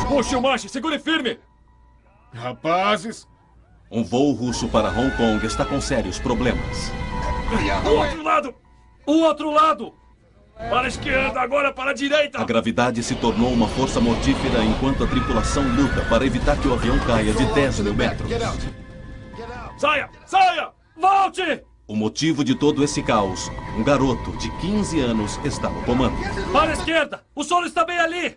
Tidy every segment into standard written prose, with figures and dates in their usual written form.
Puxe o manche, segure firme! Rapazes! Um voo russo para Hong Kong está com sérios problemas. O outro lado! O outro lado! Para a esquerda, agora para a direita! A gravidade se tornou uma força mortífera enquanto a tripulação luta para evitar que o avião caia de 10 mil metros. Saia! Saia! Volte! O motivo de todo esse caos, um garoto de 15 anos está no comando. Para a esquerda! O solo está bem ali!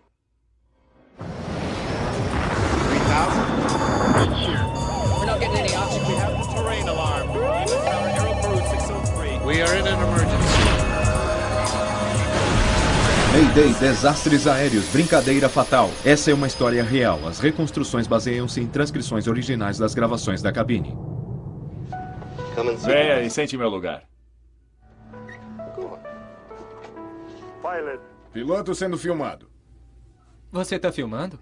We're not getting any oxygen. We have the terrain alarm. Aero 603. We are in an emergency. Mayday, desastres aéreos, brincadeira fatal. Essa é uma história real. As reconstruções baseiam-se em transcrições originais das gravações da cabine. Venha e sente em meu lugar. Piloto sendo filmado. Você tá filmando?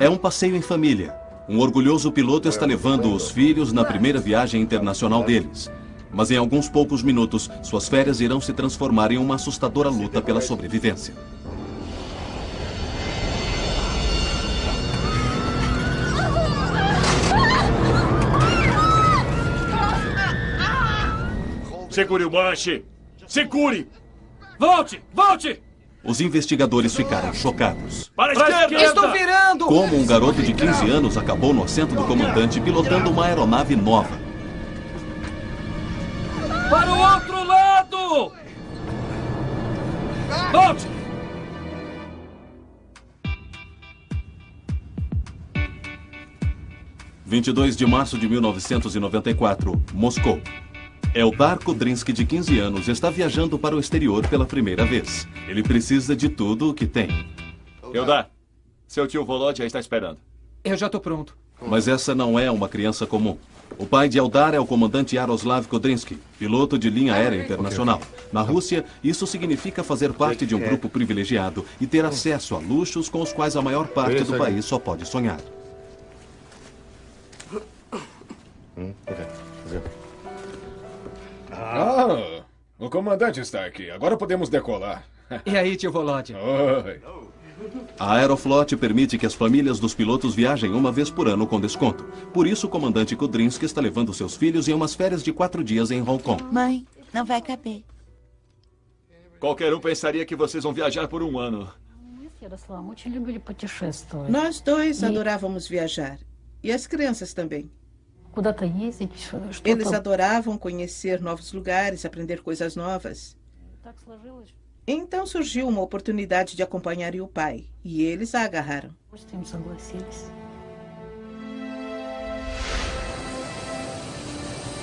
É um passeio em família. Um orgulhoso piloto está levando os filhos na primeira viagem internacional deles. Mas em alguns poucos minutos, suas férias irão se transformar em uma assustadora luta pela sobrevivência. Segure o manche! Segure! Volte! Volte! Os investigadores ficaram chocados. Para a esquerda! Estou virando! Como um garoto de 15 anos acabou no assento do comandante pilotando uma aeronave nova. Para o outro lado! Volte! – 22 de março de 1994, Moscou. Eldar Kudrinsky, de 15 anos, está viajando para o exterior pela primeira vez. Ele precisa de tudo o que tem. Eldar, seu tio Volod já está esperando. Eu já tô pronto. Mas essa não é uma criança comum. O pai de Eldar é o comandante Yaroslav Kudrinsky, piloto de linha aérea internacional. Na Rússia, isso significa fazer parte de um grupo privilegiado e ter acesso a luxos com os quais a maior parte do país só pode sonhar. Ah, o comandante está aqui. Agora podemos decolar. E aí, tio Volod? Oi. A Aeroflot permite que as famílias dos pilotos viajem uma vez por ano com desconto. Por isso, o comandante Kudrinsky está levando seus filhos em umas férias de 4 dias em Hong Kong. Mãe, não vai caber. Qualquer um pensaria que vocês vão viajar por um ano. Nós dois adorávamos viajar. E as crianças também. Eles adoravam conhecer novos lugares, aprender coisas novas. Então surgiu uma oportunidade de acompanhar o pai. E eles a agarraram.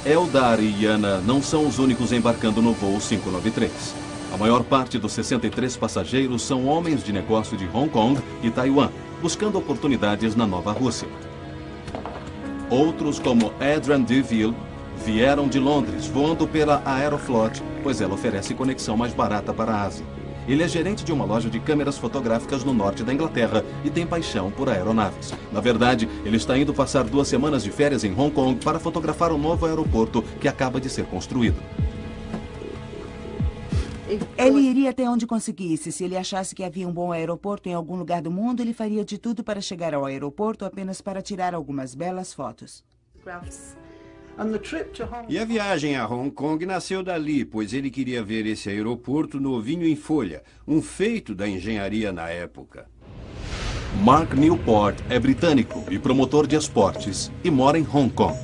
Eldar e Yana não são os únicos embarcando no voo 593. A maior parte dos 63 passageiros são homens de negócio de Hong Kong e Taiwan, buscando oportunidades na Nova Rússia. Outros, como Adrian DeVille, vieram de Londres, voando pela Aeroflot, pois ela oferece conexão mais barata para a Ásia. Ele é gerente de uma loja de câmeras fotográficas no norte da Inglaterra e tem paixão por aeronaves. Na verdade, ele está indo passar 2 semanas de férias em Hong Kong para fotografar um novo aeroporto que acaba de ser construído. Ele iria até onde conseguisse. Se ele achasse que havia um bom aeroporto em algum lugar do mundo, ele faria de tudo para chegar ao aeroporto apenas para tirar algumas belas fotos. E a viagem a Hong Kong nasceu dali, pois ele queria ver esse aeroporto novinho em folha, um feito da engenharia na época. Mark Newport é britânico e promotor de esportes e mora em Hong Kong.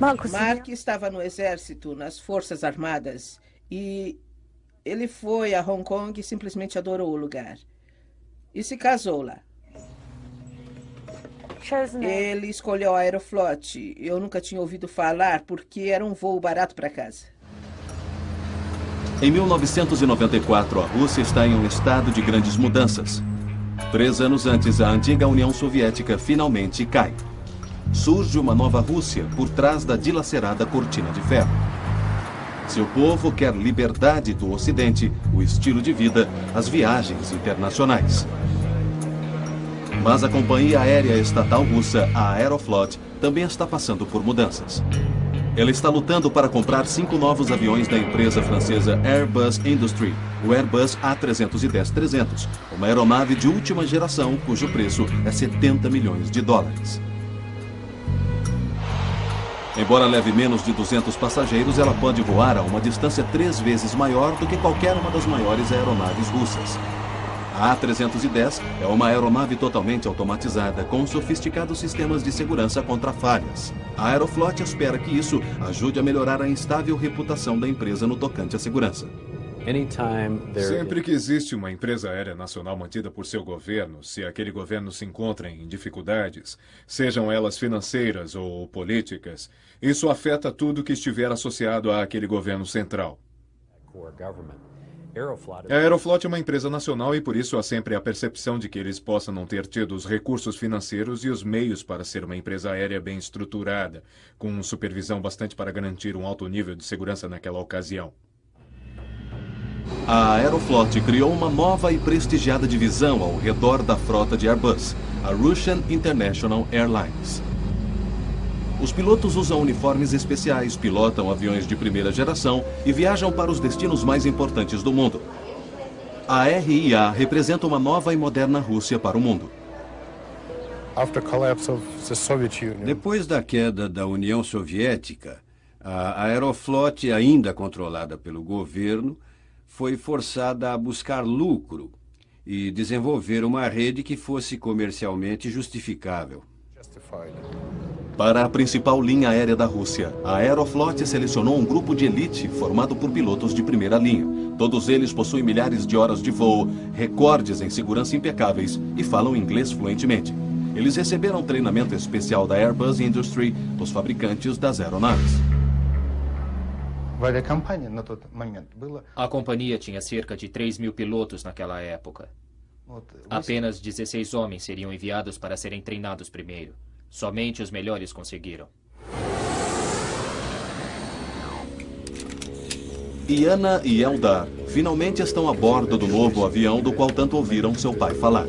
Mark estava no exército, nas Forças Armadas. E ele foi a Hong Kong e simplesmente adorou o lugar. E se casou lá. Ele escolheu a Aeroflot. Eu nunca tinha ouvido falar porque era um voo barato para casa. Em 1994, a Rússia está em um estado de grandes mudanças. 3 anos antes, a antiga União Soviética finalmente cai. Surge uma nova Rússia por trás da dilacerada cortina de ferro. Seu povo quer liberdade do Ocidente, o estilo de vida, as viagens internacionais. Mas a companhia aérea estatal russa, a Aeroflot, também está passando por mudanças. Ela está lutando para comprar 5 novos aviões da empresa francesa Airbus Industrie, o Airbus A310-300, uma aeronave de última geração cujo preço é 70 milhões de dólares. Embora leve menos de 200 passageiros, ela pode voar a uma distância 3 vezes maior do que qualquer uma das maiores aeronaves russas. A A310 é uma aeronave totalmente automatizada, com sofisticados sistemas de segurança contra falhas. A Aeroflot espera que isso ajude a melhorar a instável reputação da empresa no tocante à segurança. Sempre que existe uma empresa aérea nacional mantida por seu governo, se aquele governo se encontra em dificuldades, sejam elas financeiras ou políticas, isso afeta tudo que estiver associado àquele governo central. A Aeroflot é uma empresa nacional e por isso há sempre a percepção de que eles possam não ter tido os recursos financeiros e os meios para ser uma empresa aérea bem estruturada, com supervisão bastante para garantir um alto nível de segurança naquela ocasião. A Aeroflot criou uma nova e prestigiada divisão ao redor da frota de Airbus, a Russian International Airlines. Os pilotos usam uniformes especiais, pilotam aviões de primeira geração e viajam para os destinos mais importantes do mundo. A RIA representa uma nova e moderna Rússia para o mundo. Depois da queda da União Soviética, a Aeroflot, ainda controlada pelo governo, foi forçada a buscar lucro e desenvolver uma rede que fosse comercialmente justificável. Para a principal linha aérea da Rússia, a Aeroflot selecionou um grupo de elite formado por pilotos de primeira linha. Todos eles possuem milhares de horas de voo, recordes em segurança impecáveis e falam inglês fluentemente. Eles receberam treinamento especial da Airbus Industrie, os fabricantes das aeronaves. A companhia tinha cerca de 3.000 pilotos naquela época. Apenas 16 homens seriam enviados para serem treinados primeiro. Somente os melhores conseguiram. Iana e Eldar finalmente estão a bordo do novo avião do qual tanto ouviram seu pai falar.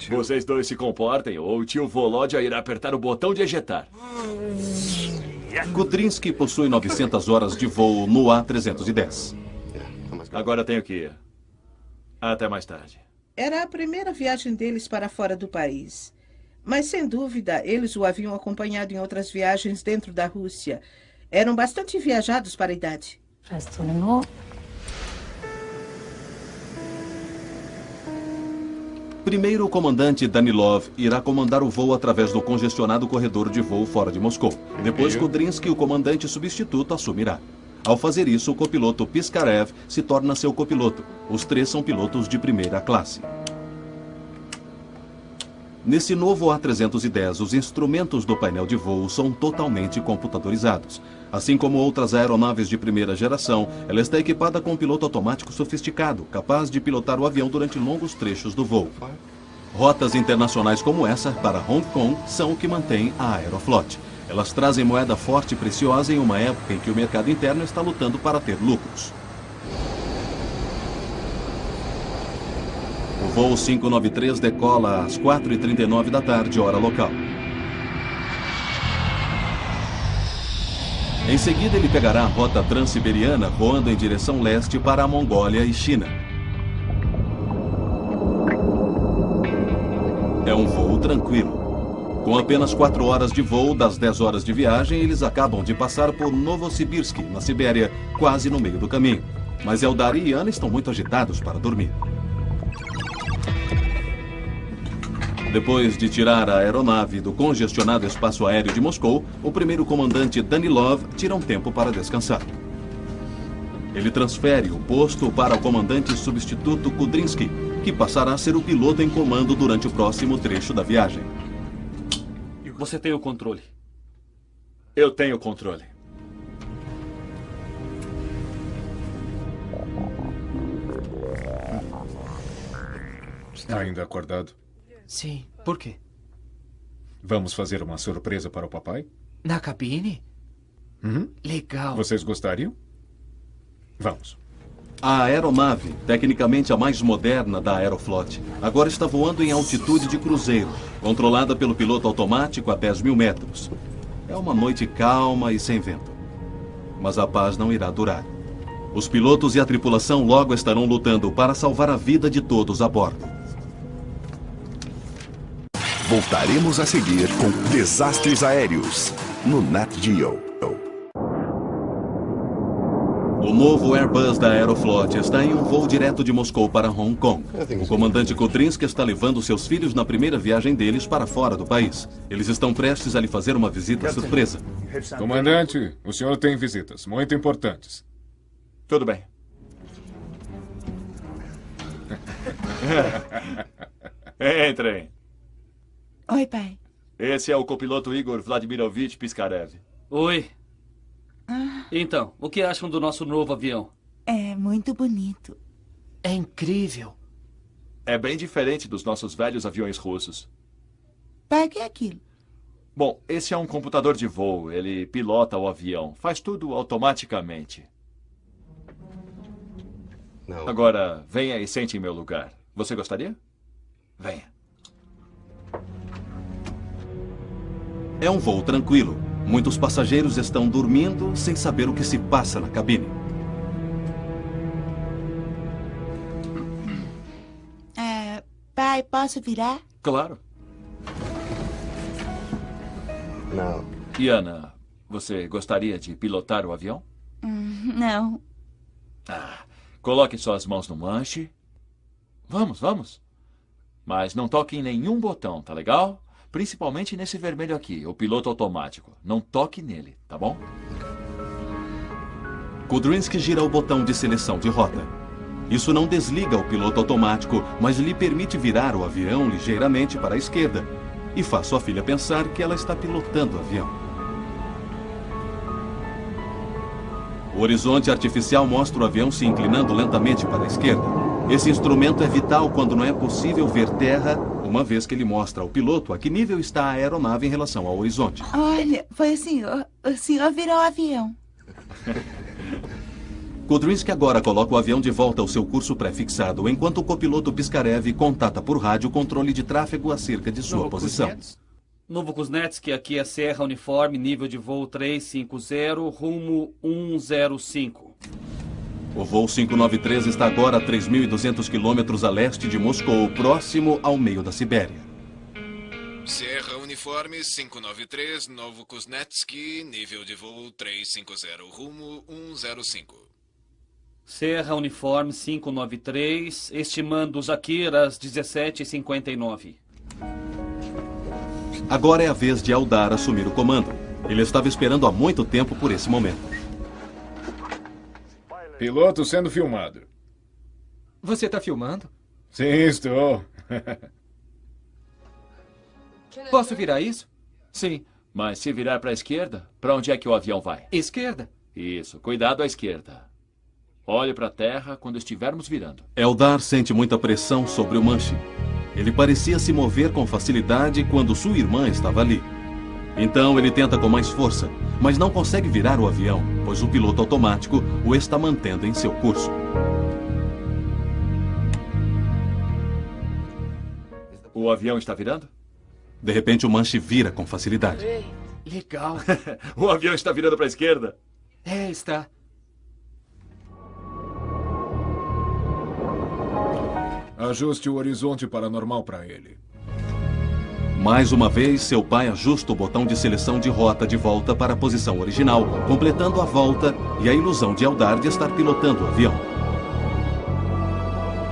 Vocês dois se comportem ou o tio Volodya irá apertar o botão de ejetar. Kudrinsky possui 900 horas de voo no A310. Agora tenho que ir. Até mais tarde. Era a primeira viagem deles para fora do país. Mas, sem dúvida, eles o haviam acompanhado em outras viagens dentro da Rússia. Eram bastante viajados para a idade. Primeiro, o comandante Danilov irá comandar o voo através do congestionado corredor de voo fora de Moscou. Depois, Kudrinsky, o comandante substituto, assumirá. Ao fazer isso, o copiloto Piskarev se torna seu copiloto. Os 3 são pilotos de primeira classe. Nesse novo A310, os instrumentos do painel de voo são totalmente computadorizados. Assim como outras aeronaves de primeira geração, ela está equipada com um piloto automático sofisticado, capaz de pilotar o avião durante longos trechos do voo. Rotas internacionais como essa, para Hong Kong, são o que mantém a Aeroflot. Elas trazem moeda forte e preciosa em uma época em que o mercado interno está lutando para ter lucros. O voo 593 decola às 4h39 da tarde, hora local. Em seguida, ele pegará a rota transiberiana, voando em direção leste para a Mongólia e China. É um voo tranquilo. Com apenas 4 horas de voo das 10 horas de viagem, eles acabam de passar por Novosibirsk, na Sibéria, quase no meio do caminho. Mas Eldar e Iana estão muito agitados para dormir. Depois de tirar a aeronave do congestionado espaço aéreo de Moscou, o primeiro comandante Danilov tira um tempo para descansar. Ele transfere o posto para o comandante substituto Kudrinsky, que passará a ser o piloto em comando durante o próximo trecho da viagem. Você tem o controle. Eu tenho o controle. Está ainda acordado? Sim. Por quê? Vamos fazer uma surpresa para o papai? Na cabine? Uhum. Legal. Vocês gostariam? Vamos. A aeronave, tecnicamente a mais moderna da Aeroflot, agora está voando em altitude de cruzeiro, controlada pelo piloto automático a 10.000 metros. É uma noite calma e sem vento. Mas a paz não irá durar. Os pilotos e a tripulação logo estarão lutando para salvar a vida de todos a bordo. Voltaremos a seguir com Desastres Aéreos, no Nat Geo. O novo Airbus da Aeroflot está em um voo direto de Moscou para Hong Kong. O comandante Kudrynsky está levando seus filhos na primeira viagem deles para fora do país. Eles estão prestes a lhe fazer uma visita surpresa. Comandante, o senhor tem visitas muito importantes. Tudo bem. Entrem. Oi, pai. Esse é o copiloto Igor Vladimirovich Piskarev. Oi. Então, o que acham do nosso novo avião? É muito bonito. É incrível. É bem diferente dos nossos velhos aviões russos. Pai, o que é aquilo? Bom, esse é um computador de voo. Ele pilota o avião. Faz tudo automaticamente. Não. Agora, venha e sente em meu lugar. Você gostaria? Venha. É um voo tranquilo. Muitos passageiros estão dormindo sem saber o que se passa na cabine. Pai, posso virar? Claro. Não. Yana, você gostaria de pilotar o avião? Não. Coloque suas mãos no manche. Vamos. Mas não toque em nenhum botão, tá legal? Principalmente nesse vermelho aqui, o piloto automático. Não toque nele, tá bom? Kudrynsky gira o botão de seleção de rota. Isso não desliga o piloto automático, mas lhe permite virar o avião ligeiramente para a esquerda e faz sua filha pensar que ela está pilotando o avião. O horizonte artificial mostra o avião se inclinando lentamente para a esquerda. Esse instrumento é vital quando não é possível ver terra, uma vez que ele mostra ao piloto a que nível está a aeronave em relação ao horizonte. Olha, foi o senhor. O senhor virou o avião. Kudrynsky agora coloca o avião de volta ao seu curso pré-fixado, enquanto o copiloto Piskarev contata por rádio o controle de tráfego acerca de sua posição. Novo Kuznetsky, aqui é Serra Uniforme, nível de voo 350, rumo 105. O voo 593 está agora a 3.200 quilômetros a leste de Moscou, próximo ao meio da Sibéria. Serra Uniforme 593, Novo Kuznetsky, nível de voo 350, rumo 105. Serra Uniforme 593, estimando os Akira às 17h59. Agora é a vez de Eldar assumir o comando. Ele estava esperando há muito tempo por esse momento. Piloto sendo filmado. Você está filmando? Sim, estou. Posso virar isso? Sim, mas se virar para a esquerda, para onde é que o avião vai? Esquerda. Isso, cuidado à esquerda. Olhe para a terra quando estivermos virando. Eldar sente muita pressão sobre o manche. Ele parecia se mover com facilidade quando sua irmã estava ali. Então ele tenta com mais força, mas não consegue virar o avião, pois o piloto automático o está mantendo em seu curso. O avião está virando? De repente o manche vira com facilidade. Legal. O avião está virando para a esquerda? Está. Ajuste o horizonte para normal para ele. Mais uma vez, seu pai ajusta o botão de seleção de rota de volta para a posição original, completando a volta e a ilusão de Eldar de estar pilotando o avião.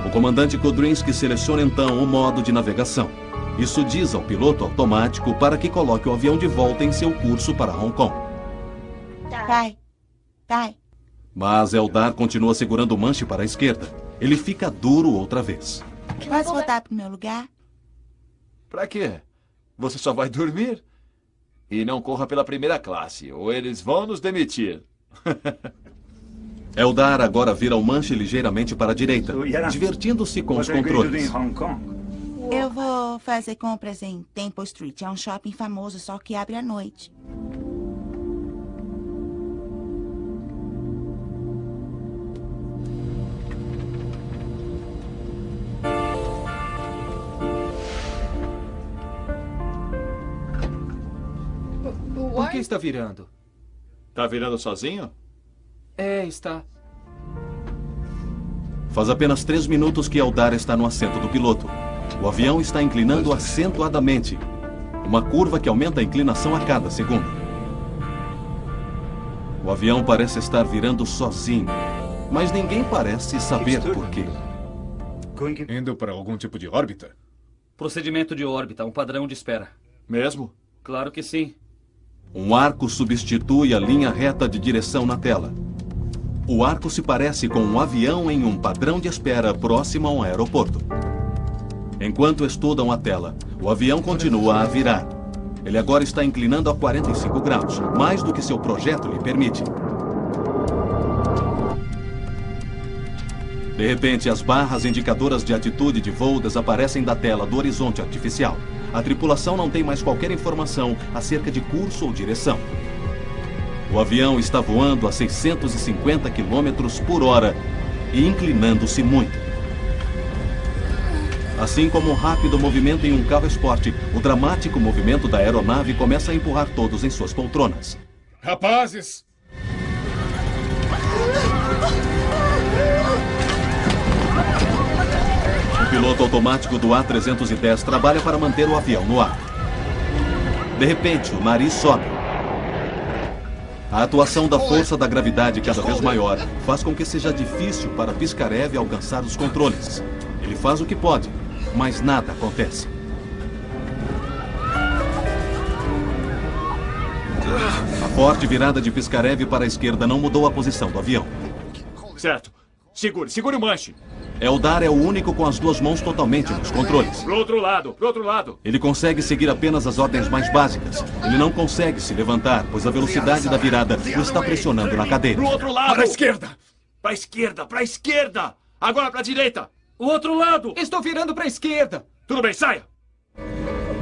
O comandante Kudrynsky seleciona então o modo de navegação. Isso diz ao piloto automático para que coloque o avião de volta em seu curso para Hong Kong. Pai. Mas Eldar continua segurando o manche para a esquerda. Ele fica duro outra vez. Posso voltar para o meu lugar? Para quê? Você só vai dormir? E não corra pela primeira classe, ou eles vão nos demitir. Eldar agora vira o manche ligeiramente para a direita, divertindo-se com os controles. Eu vou fazer compras em Temple Street. É um shopping famoso, só que abre à noite. que está virando? Tá virando sozinho? É, está. Faz apenas 3 minutos que Eldar está no assento do piloto. O avião está inclinando acentuadamente. Uma curva que aumenta a inclinação a cada segundo. O avião parece estar virando sozinho, mas ninguém parece saber por quê. Indo para algum tipo de órbita? Procedimento de órbita, um padrão de espera. Mesmo? Claro que sim. Um arco substitui a linha reta de direção na tela. O arco se parece com um avião em um padrão de espera próximo a um aeroporto. Enquanto estudam a tela, o avião continua a virar. Ele agora está inclinando a 45 graus, mais do que seu projeto lhe permite. De repente, as barras indicadoras de atitude de voo desaparecem da tela do horizonte artificial. A tripulação não tem mais qualquer informação acerca de curso ou direção. O avião está voando a 650 km por hora e inclinando-se muito. Assim como um rápido movimento em um carro esporte, o dramático movimento da aeronave começa a empurrar todos em suas poltronas. Rapazes! O piloto automático do A310 trabalha para manter o avião no ar. De repente, o nariz sobe. A atuação da força da gravidade cada vez maior faz com que seja difícil para Piskarev alcançar os controles. Ele faz o que pode, mas nada acontece. A forte virada de Piskarev para a esquerda não mudou a posição do avião. Certo. Segure o manche. Eldar é o único com as 2 mãos totalmente nos controles. Pro outro lado. Ele consegue seguir apenas as ordens mais básicas. Ele não consegue se levantar, pois a velocidade da virada o está pressionando na cadeira. Pro outro lado. Para a esquerda. Pra esquerda. Agora pra direita. O outro lado! Estou virando para a esquerda! Tudo bem, saia!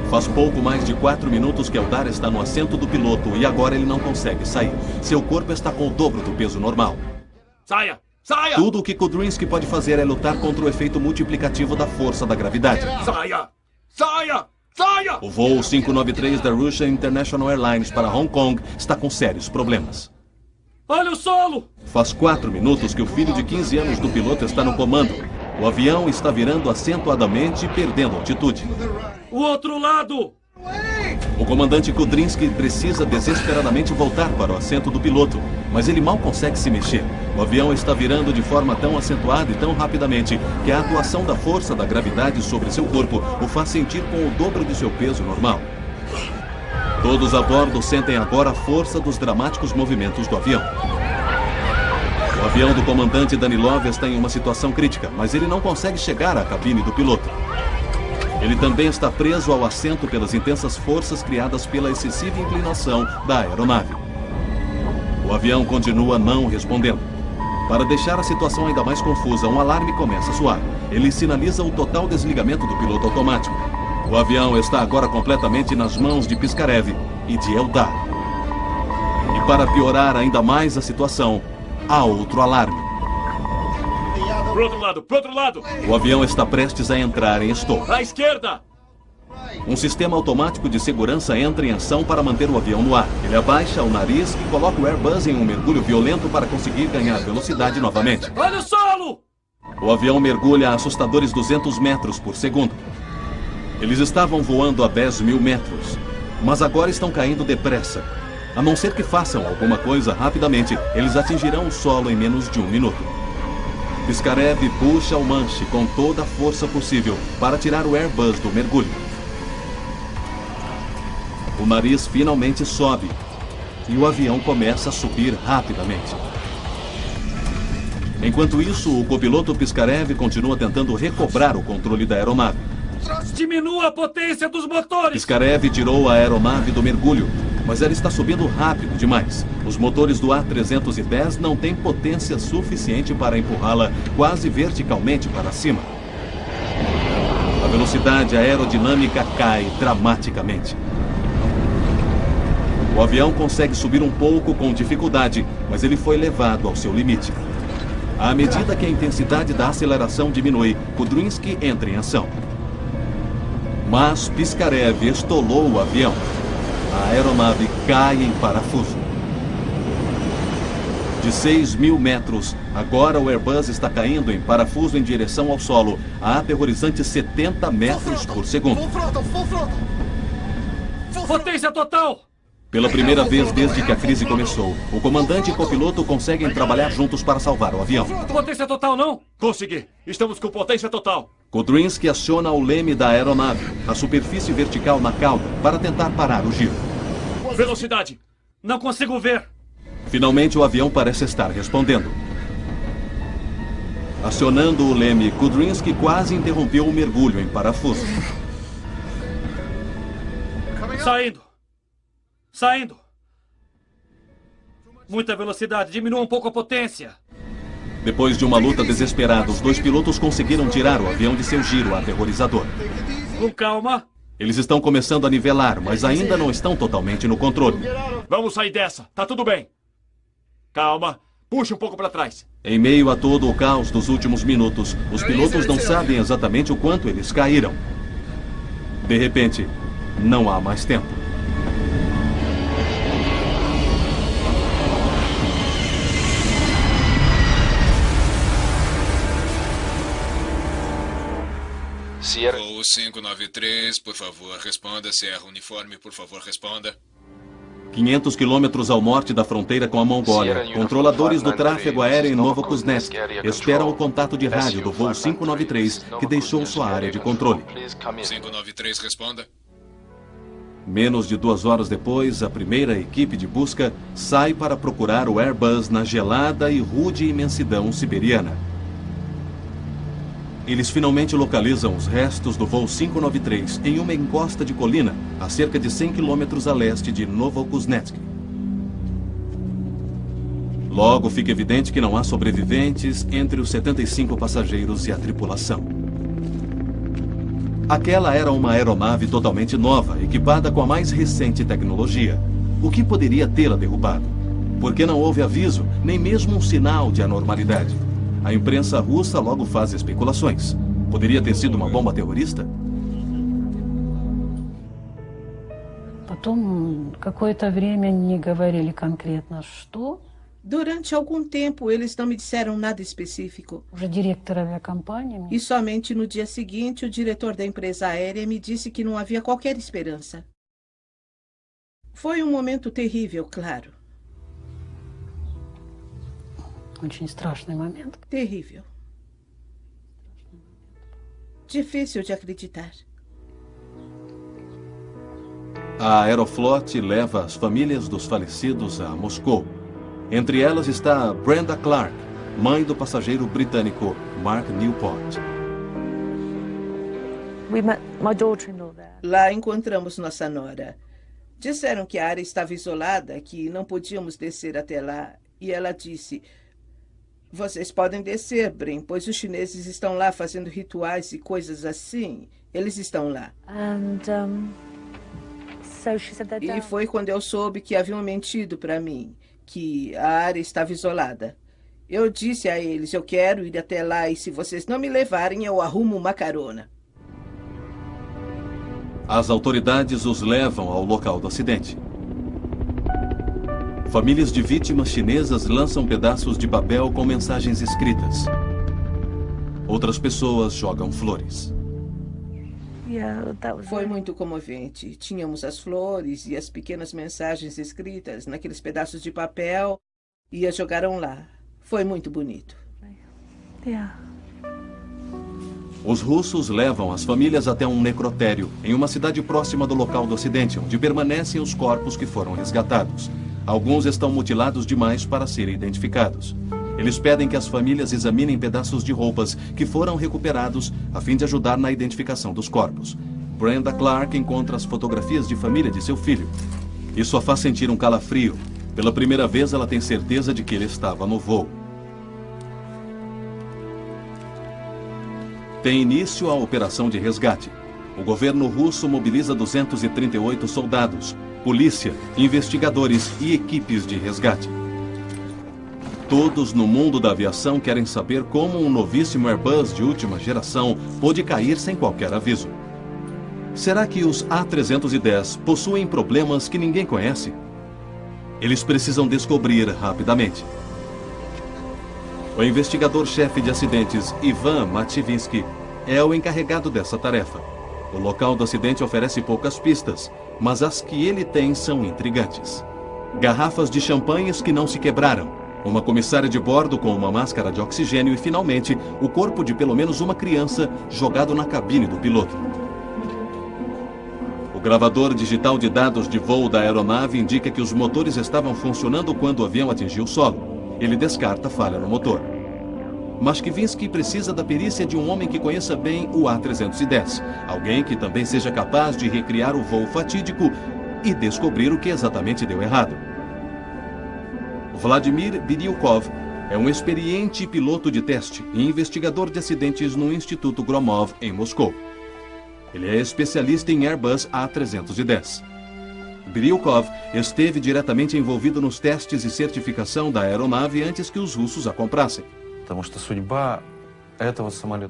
Faz pouco mais de 4 minutos que Eldar está no assento do piloto e agora ele não consegue sair. Seu corpo está com o dobro do peso normal. Saia! Tudo o que Kudrynsky pode fazer é lutar contra o efeito multiplicativo da força da gravidade. Saia! O voo 593 da Russian International Airlines para Hong Kong está com sérios problemas. Olha o solo! Faz 4 minutos que o filho de 15 anos do piloto está no comando. O avião está virando acentuadamente e perdendo altitude. O outro lado! O comandante Kudrynsky precisa desesperadamente voltar para o assento do piloto, mas ele mal consegue se mexer. O avião está virando de forma tão acentuada e tão rapidamente que a atuação da força da gravidade sobre seu corpo o faz sentir com o dobro de seu peso normal. Todos a bordo sentem agora a força dos dramáticos movimentos do avião. O avião do comandante Danilov está em uma situação crítica, mas ele não consegue chegar à cabine do piloto. Ele também está preso ao assento pelas intensas forças criadas pela excessiva inclinação da aeronave. O avião continua não respondendo. Para deixar a situação ainda mais confusa, um alarme começa a soar. Ele sinaliza o total desligamento do piloto automático. O avião está agora completamente nas mãos de Piskarev e de Eldar. E para piorar ainda mais a situação, há outro alarme. Pro outro lado! O avião está prestes a entrar em stall. À esquerda! Um sistema automático de segurança entra em ação para manter o avião no ar. Ele abaixa o nariz e coloca o Airbus em um mergulho violento para conseguir ganhar velocidade novamente. Olha o solo! O avião mergulha a assustadores 200 metros por segundo. Eles estavam voando a 10 mil metros, mas agora estão caindo depressa. A não ser que façam alguma coisa rapidamente, eles atingirão o solo em menos de 1 minuto. Piskarev puxa o manche com toda a força possível para tirar o Airbus do mergulho. O nariz finalmente sobe e o avião começa a subir rapidamente. Enquanto isso, o copiloto Piskarev continua tentando recobrar o controle da aeronave. Diminua a potência dos motores! Piskarev tirou a aeronave do mergulho, mas ela está subindo rápido demais. Os motores do A310 não têm potência suficiente para empurrá-la quase verticalmente para cima. A velocidade aerodinâmica cai dramaticamente. O avião consegue subir um pouco com dificuldade, mas ele foi levado ao seu limite. À medida que a intensidade da aceleração diminui, Kudrynsky entra em ação. Mas Piskarev estolou o avião. a aeronave cai em parafuso. De 6.000 metros, agora o Airbus está caindo em parafuso em direção ao solo, a aterrorizantes 70 metros por segundo. Potência total! Pela primeira vez desde que a crise começou, o comandante e copiloto conseguem trabalhar juntos para salvar o avião. Potência total, não? Consegui. Estamos com potência total. Kudrinski aciona o leme da aeronave, a superfície vertical na cauda, para tentar parar o giro. Velocidade. Não consigo ver. Finalmente o avião parece estar respondendo. Acionando o leme, Kudrinski quase interrompeu o mergulho em parafuso. Saindo. Saindo. Muita velocidade. Diminua um pouco a potência. Depois de uma luta desesperada, os dois pilotos conseguiram tirar o avião de seu giro aterrorizador. Com calma. Eles estão começando a nivelar, mas ainda não estão totalmente no controle. Vamos sair dessa. Tá tudo bem. Calma. Puxa um pouco para trás. Em meio a todo o caos dos últimos minutos, os pilotos não sabem exatamente o quanto eles caíram. De repente, não há mais tempo. Voo 593, por favor, responda. Sierra Uniforme, por favor, responda. 500 quilômetros ao norte da fronteira com a Mongólia, controladores do tráfego aéreo em Novokuznetsk esperam o contato de rádio do voo 593, que deixou sua área de controle. 593, responda. Menos de 2 horas depois, a primeira equipe de busca sai para procurar o Airbus na gelada e rude imensidão siberiana. Eles finalmente localizam os restos do voo 593 em uma encosta de colina, a cerca de 100 quilômetros a leste de Novokuznetsk. Logo fica evidente que não há sobreviventes entre os 75 passageiros e a tripulação. Aquela era uma aeronave totalmente nova, equipada com a mais recente tecnologia. O que poderia tê-la derrubado? Porque não houve aviso, nem mesmo um sinal de anormalidade. A imprensa russa logo faz especulações. Poderia ter sido uma bomba terrorista? Durante algum tempo, eles não me disseram nada específico. E somente no dia seguinte, o diretor da empresa aérea me disse que não havia qualquer esperança. Foi um momento terrível, claro. Terrível. Difícil de acreditar. A Aeroflot leva as famílias dos falecidos a Moscou. Entre elas está Brenda Clark, mãe do passageiro britânico Mark Newport. Lá encontramos nossa nora. Disseram que a área estava isolada, que não podíamos descer até lá. E ela disse: "Vocês podem descer, Brin, pois os chineses estão lá fazendo rituais e coisas assim. Eles estão lá." E foi quando eu soube que haviam mentido para mim, que a área estava isolada. Eu disse a eles: "Eu quero ir até lá e se vocês não me levarem, eu arrumo uma carona." As autoridades os levam ao local do acidente. Famílias de vítimas chinesas lançam pedaços de papel com mensagens escritas. Outras pessoas jogam flores. Foi muito comovente. Tínhamos as flores e as pequenas mensagens escritas naqueles pedaços de papel e as jogaram lá. Foi muito bonito. Os russos levam as famílias até um necrotério em uma cidade próxima do local do acidente, onde permanecem os corpos que foram resgatados. Alguns estão mutilados demais para serem identificados. Eles pedem que as famílias examinem pedaços de roupas que foram recuperados a fim de ajudar na identificação dos corpos. Brenda Clark encontra as fotografias de família de seu filho. Isso a faz sentir um calafrio. Pela primeira vez, ela tem certeza de que ele estava no voo. Tem início a operação de resgate. O governo russo mobiliza 238 soldados, polícia, investigadores e equipes de resgate. Todos no mundo da aviação querem saber como um novíssimo Airbus de última geração pôde cair sem qualquer aviso. Será que os A310 possuem problemas que ninguém conhece? Eles precisam descobrir rapidamente. O investigador-chefe de acidentes, Ivan Mativinsky, é o encarregado dessa tarefa. O local do acidente oferece poucas pistas, mas as que ele tem são intrigantes. Garrafas de champanhes que não se quebraram, uma comissária de bordo com uma máscara de oxigênio e, finalmente, o corpo de pelo menos uma criança jogado na cabine do piloto. O gravador digital de dados de voo da aeronave indica que os motores estavam funcionando quando o avião atingiu o solo. Ele descarta falha no motor. Mashkivinsky precisa da perícia de um homem que conheça bem o A310. Alguém que também seja capaz de recriar o voo fatídico e descobrir o que exatamente deu errado. Vladimir Biryukov é um experiente piloto de teste e investigador de acidentes no Instituto Gromov, em Moscou. Ele é especialista em Airbus A310. Biryukov esteve diretamente envolvido nos testes e certificação da aeronave antes que os russos a comprassem.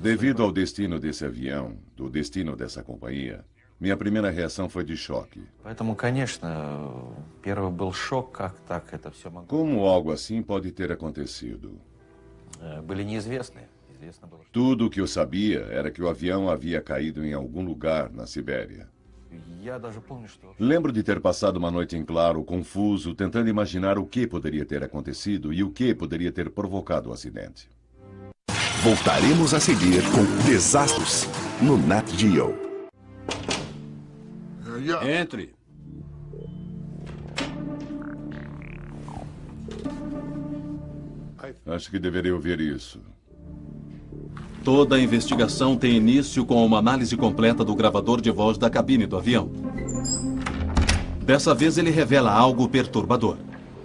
Devido ao destino desse avião, do destino dessa companhia, minha primeira reação foi de choque. Como algo assim pode ter acontecido? Tudo o que eu sabia era que o avião havia caído em algum lugar na Sibéria. Lembro de ter passado uma noite em claro, confuso, tentando imaginar o que poderia ter acontecido e o que poderia ter provocado o acidente. Voltaremos a seguir com Desastres no Nat Geo. Entre. Acho que deveria ouvir isso. Toda a investigação tem início com uma análise completa do gravador de voz da cabine do avião. Dessa vez ele revela algo perturbador.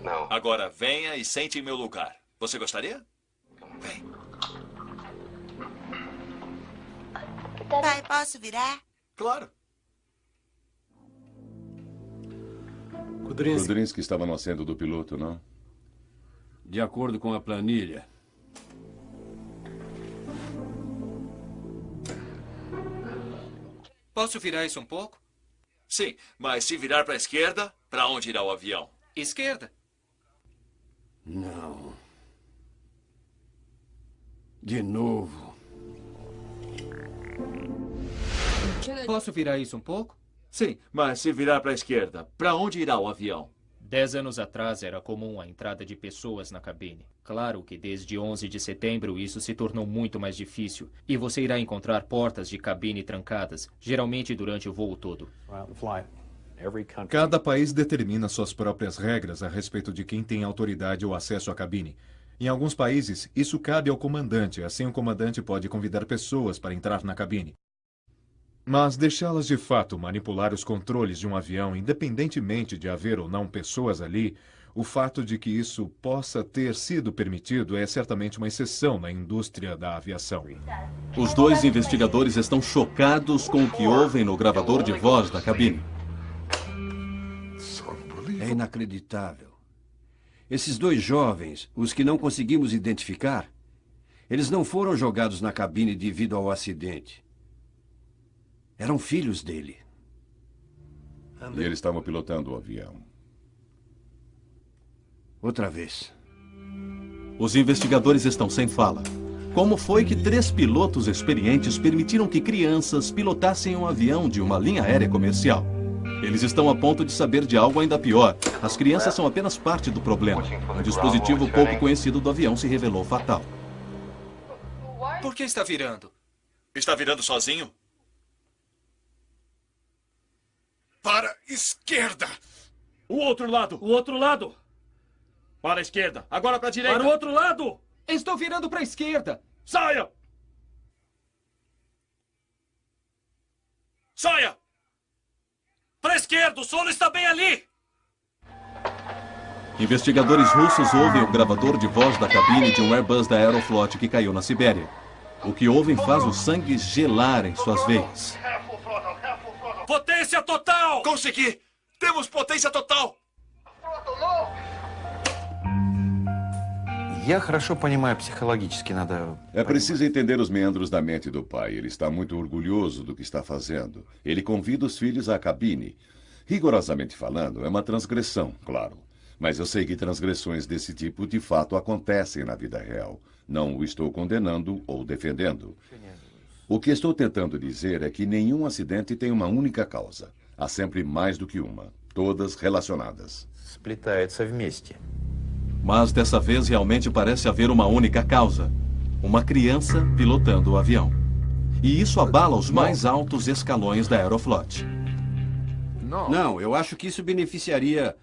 Não. Agora venha e sente em meu lugar. Você gostaria? Vem. Pai, posso virar? Claro. Kudrinsky estava no assento do piloto, não? De acordo com a planilha. Posso virar isso um pouco? Sim, mas se virar para a esquerda, para onde irá o avião? Esquerda. Não. De novo. Posso virar isso um pouco? Sim, mas se virar para a esquerda, para onde irá o avião? 10 anos atrás era comum a entrada de pessoas na cabine. Claro que desde 11 de setembro isso se tornou muito mais difícil e você irá encontrar portas de cabine trancadas, geralmente durante o voo todo. Cada país determina suas próprias regras a respeito de quem tem autoridade ou acesso à cabine. Em alguns países, isso cabe ao comandante, assim o comandante pode convidar pessoas para entrar na cabine. Mas deixá-las de fato manipular os controles de um avião, independentemente de haver ou não pessoas ali, o fato de que isso possa ter sido permitido é certamente uma exceção na indústria da aviação. Os dois investigadores estão chocados com o que ouvem no gravador de voz da cabine. É inacreditável. Esses dois jovens, os que não conseguimos identificar, eles não foram jogados na cabine devido ao acidente. Eram filhos dele. E eles estavam pilotando o avião. Outra vez. Os investigadores estão sem fala. Como foi que 3 pilotos experientes permitiram que crianças pilotassem um avião de uma linha aérea comercial? Eles estão a ponto de saber de algo ainda pior. As crianças são apenas parte do problema. Um dispositivo pouco conhecido do avião se revelou fatal. Por que está virando? Está virando sozinho? Para a esquerda! O outro lado! O outro lado! Para a esquerda! Agora para a direita! Para o outro lado! Estou virando para a esquerda! Saia! Saia! Para a esquerda! O solo está bem ali! Investigadores russos ouvem o gravador de voz da cabine de um Airbus da Aeroflot que caiu na Sibéria. O que ouvem faz o sangue gelar em suas veias. Potência total! Consegui! Temos potência total! É preciso entender os meandros da mente do pai. Ele está muito orgulhoso do que está fazendo. Ele convida os filhos à cabine. Rigorosamente falando, é uma transgressão, claro. Mas eu sei que transgressões desse tipo de fato acontecem na vida real. Não o estou condenando ou defendendo. O que estou tentando dizer é que nenhum acidente tem uma única causa. Há sempre mais do que uma, todas relacionadas. Mas dessa vez realmente parece haver uma única causa. Uma criança pilotando o avião. E isso abala os mais altos escalões da Aeroflot. Não, eu acho que isso beneficiaria...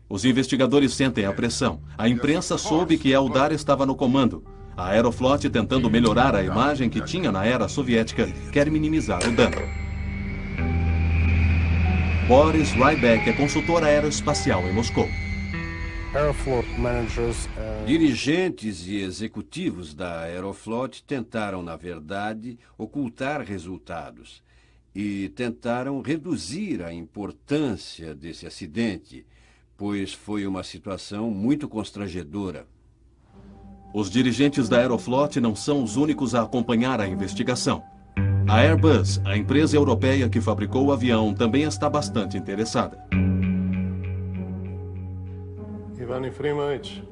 Os investigadores sentem a pressão. A imprensa soube que Eldar estava no comando. A Aeroflot, tentando melhorar a imagem que tinha na era soviética, quer minimizar o dano. Boris Ryback é consultor aeroespacial em Moscou. Dirigentes e executivos da Aeroflot tentaram, na verdade, ocultar resultados e tentaram reduzir a importância desse acidente, pois foi uma situação muito constrangedora. Os dirigentes da Aeroflot não são os únicos a acompanhar a investigação. A Airbus, a empresa europeia que fabricou o avião, também está bastante interessada. Ivan Efremovich.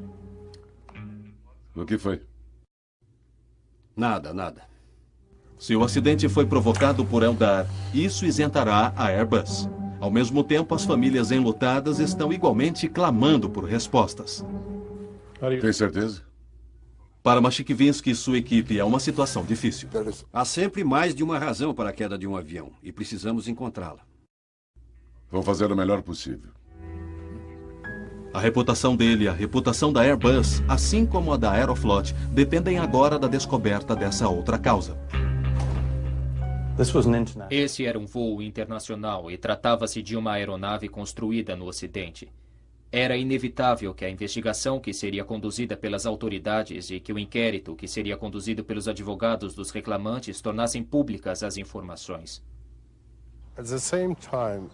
O que foi? Nada. Se o acidente foi provocado por Eldar, isso isentará a Airbus. Ao mesmo tempo, as famílias enlutadas estão igualmente clamando por respostas. Tem certeza? Para Mashkivinsky e sua equipe, é uma situação difícil. Há sempre mais de uma razão para a queda de um avião, e precisamos encontrá-la. Vou fazer o melhor possível. A reputação dele e a reputação da Airbus, assim como a da Aeroflot, dependem agora da descoberta dessa outra causa. Esse era um voo internacional e tratava-se de uma aeronave construída no Ocidente. Era inevitável que a investigação que seria conduzida pelas autoridades e que o inquérito que seria conduzido pelos advogados dos reclamantes tornassem públicas as informações.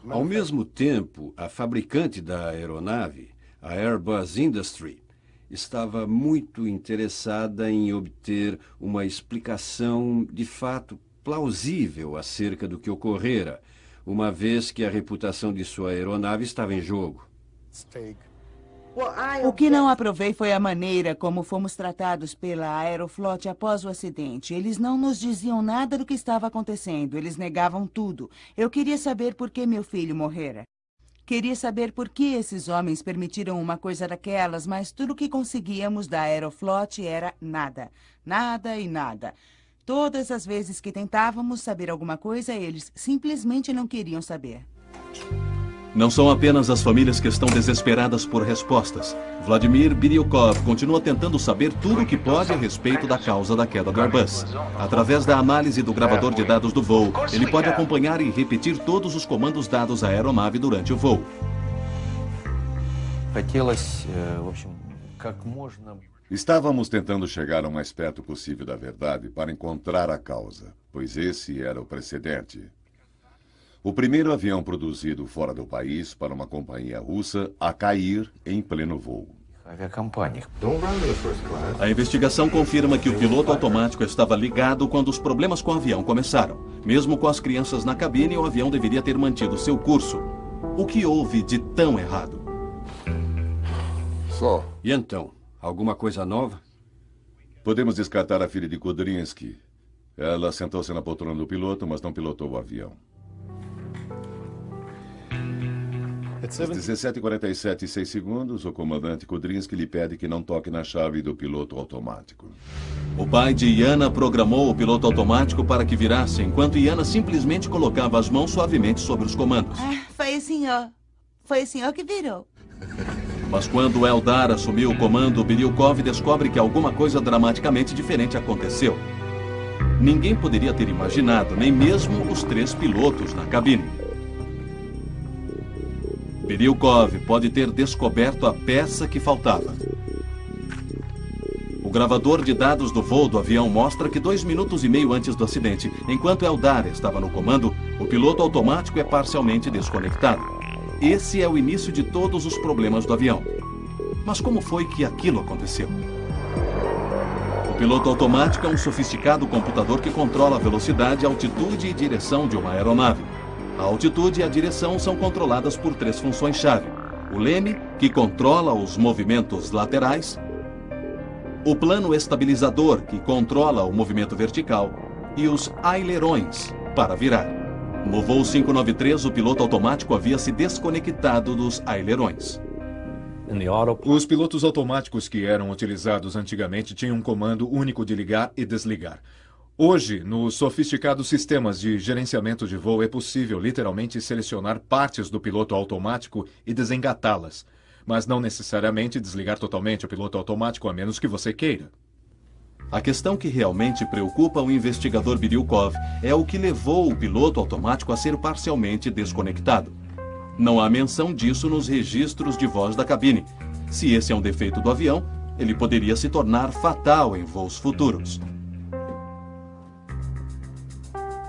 Ao mesmo tempo, a fabricante da aeronave, a Airbus Industrie, estava muito interessada em obter uma explicação de fato plausível acerca do que ocorrera, uma vez que a reputação de sua aeronave estava em jogo. O que não aprovei foi a maneira como fomos tratados pela Aeroflot após o acidente. Eles não nos diziam nada do que estava acontecendo. Eles negavam tudo. Eu queria saber por que meu filho morrera. Queria saber por que esses homens permitiram uma coisa daquelas, mas tudo o que conseguíamos da Aeroflot era nada. Nada e nada. Todas as vezes que tentávamos saber alguma coisa, eles simplesmente não queriam saber. Não são apenas as famílias que estão desesperadas por respostas. Vladimir Biryukov continua tentando saber tudo o que pode a respeito da causa da queda do Airbus. Através da análise do gravador de dados do voo, ele pode acompanhar e repetir todos os comandos dados à aeronave durante o voo. Estávamos tentando chegar o mais perto possível da verdade para encontrar a causa, pois esse era o precedente. O primeiro avião produzido fora do país para uma companhia russa a cair em pleno voo. A investigação confirma que o piloto automático estava ligado quando os problemas com o avião começaram. Mesmo com as crianças na cabine, o avião deveria ter mantido seu curso. O que houve de tão errado? E então, alguma coisa nova? Podemos descartar a filha de Kudrinsky. Ela sentou-se na poltrona do piloto, mas não pilotou o avião. Às 17h47 e 6 segundos, o comandante Kudrinsky lhe pede que não toque na chave do piloto automático. O pai de Yana programou o piloto automático para que virasse, enquanto Yana simplesmente colocava as mãos suavemente sobre os comandos. Foi o senhor. Foi o senhor que virou. Mas quando Eldar assumiu o comando, Biryukov descobre que alguma coisa dramaticamente diferente aconteceu. Ninguém poderia ter imaginado, nem mesmo os 3 pilotos na cabine. Biryukov pode ter descoberto a peça que faltava. O gravador de dados do voo do avião mostra que 2 minutos e meio antes do acidente, enquanto Eldar estava no comando, o piloto automático é parcialmente desconectado. Esse é o início de todos os problemas do avião. Mas como foi que aquilo aconteceu? piloto automático é um sofisticado computador que controla a velocidade, altitude e direção de uma aeronave. A altitude e a direção são controladas por 3 funções-chave. O leme, que controla os movimentos laterais. O plano estabilizador, que controla o movimento vertical. E os ailerões, para virar. No voo 593, o piloto automático havia se desconectado dos ailerões. Os pilotos automáticos que eram utilizados antigamente tinham um comando único de ligar e desligar. Hoje, nos sofisticados sistemas de gerenciamento de voo, é possível literalmente selecionar partes do piloto automático e desengatá-las, mas não necessariamente desligar totalmente o piloto automático, a menos que você queira. A questão que realmente preocupa o investigador Biryukov é o que levou o piloto automático a ser parcialmente desconectado. Não há menção disso nos registros de voz da cabine. Se esse é um defeito do avião, ele poderia se tornar fatal em voos futuros.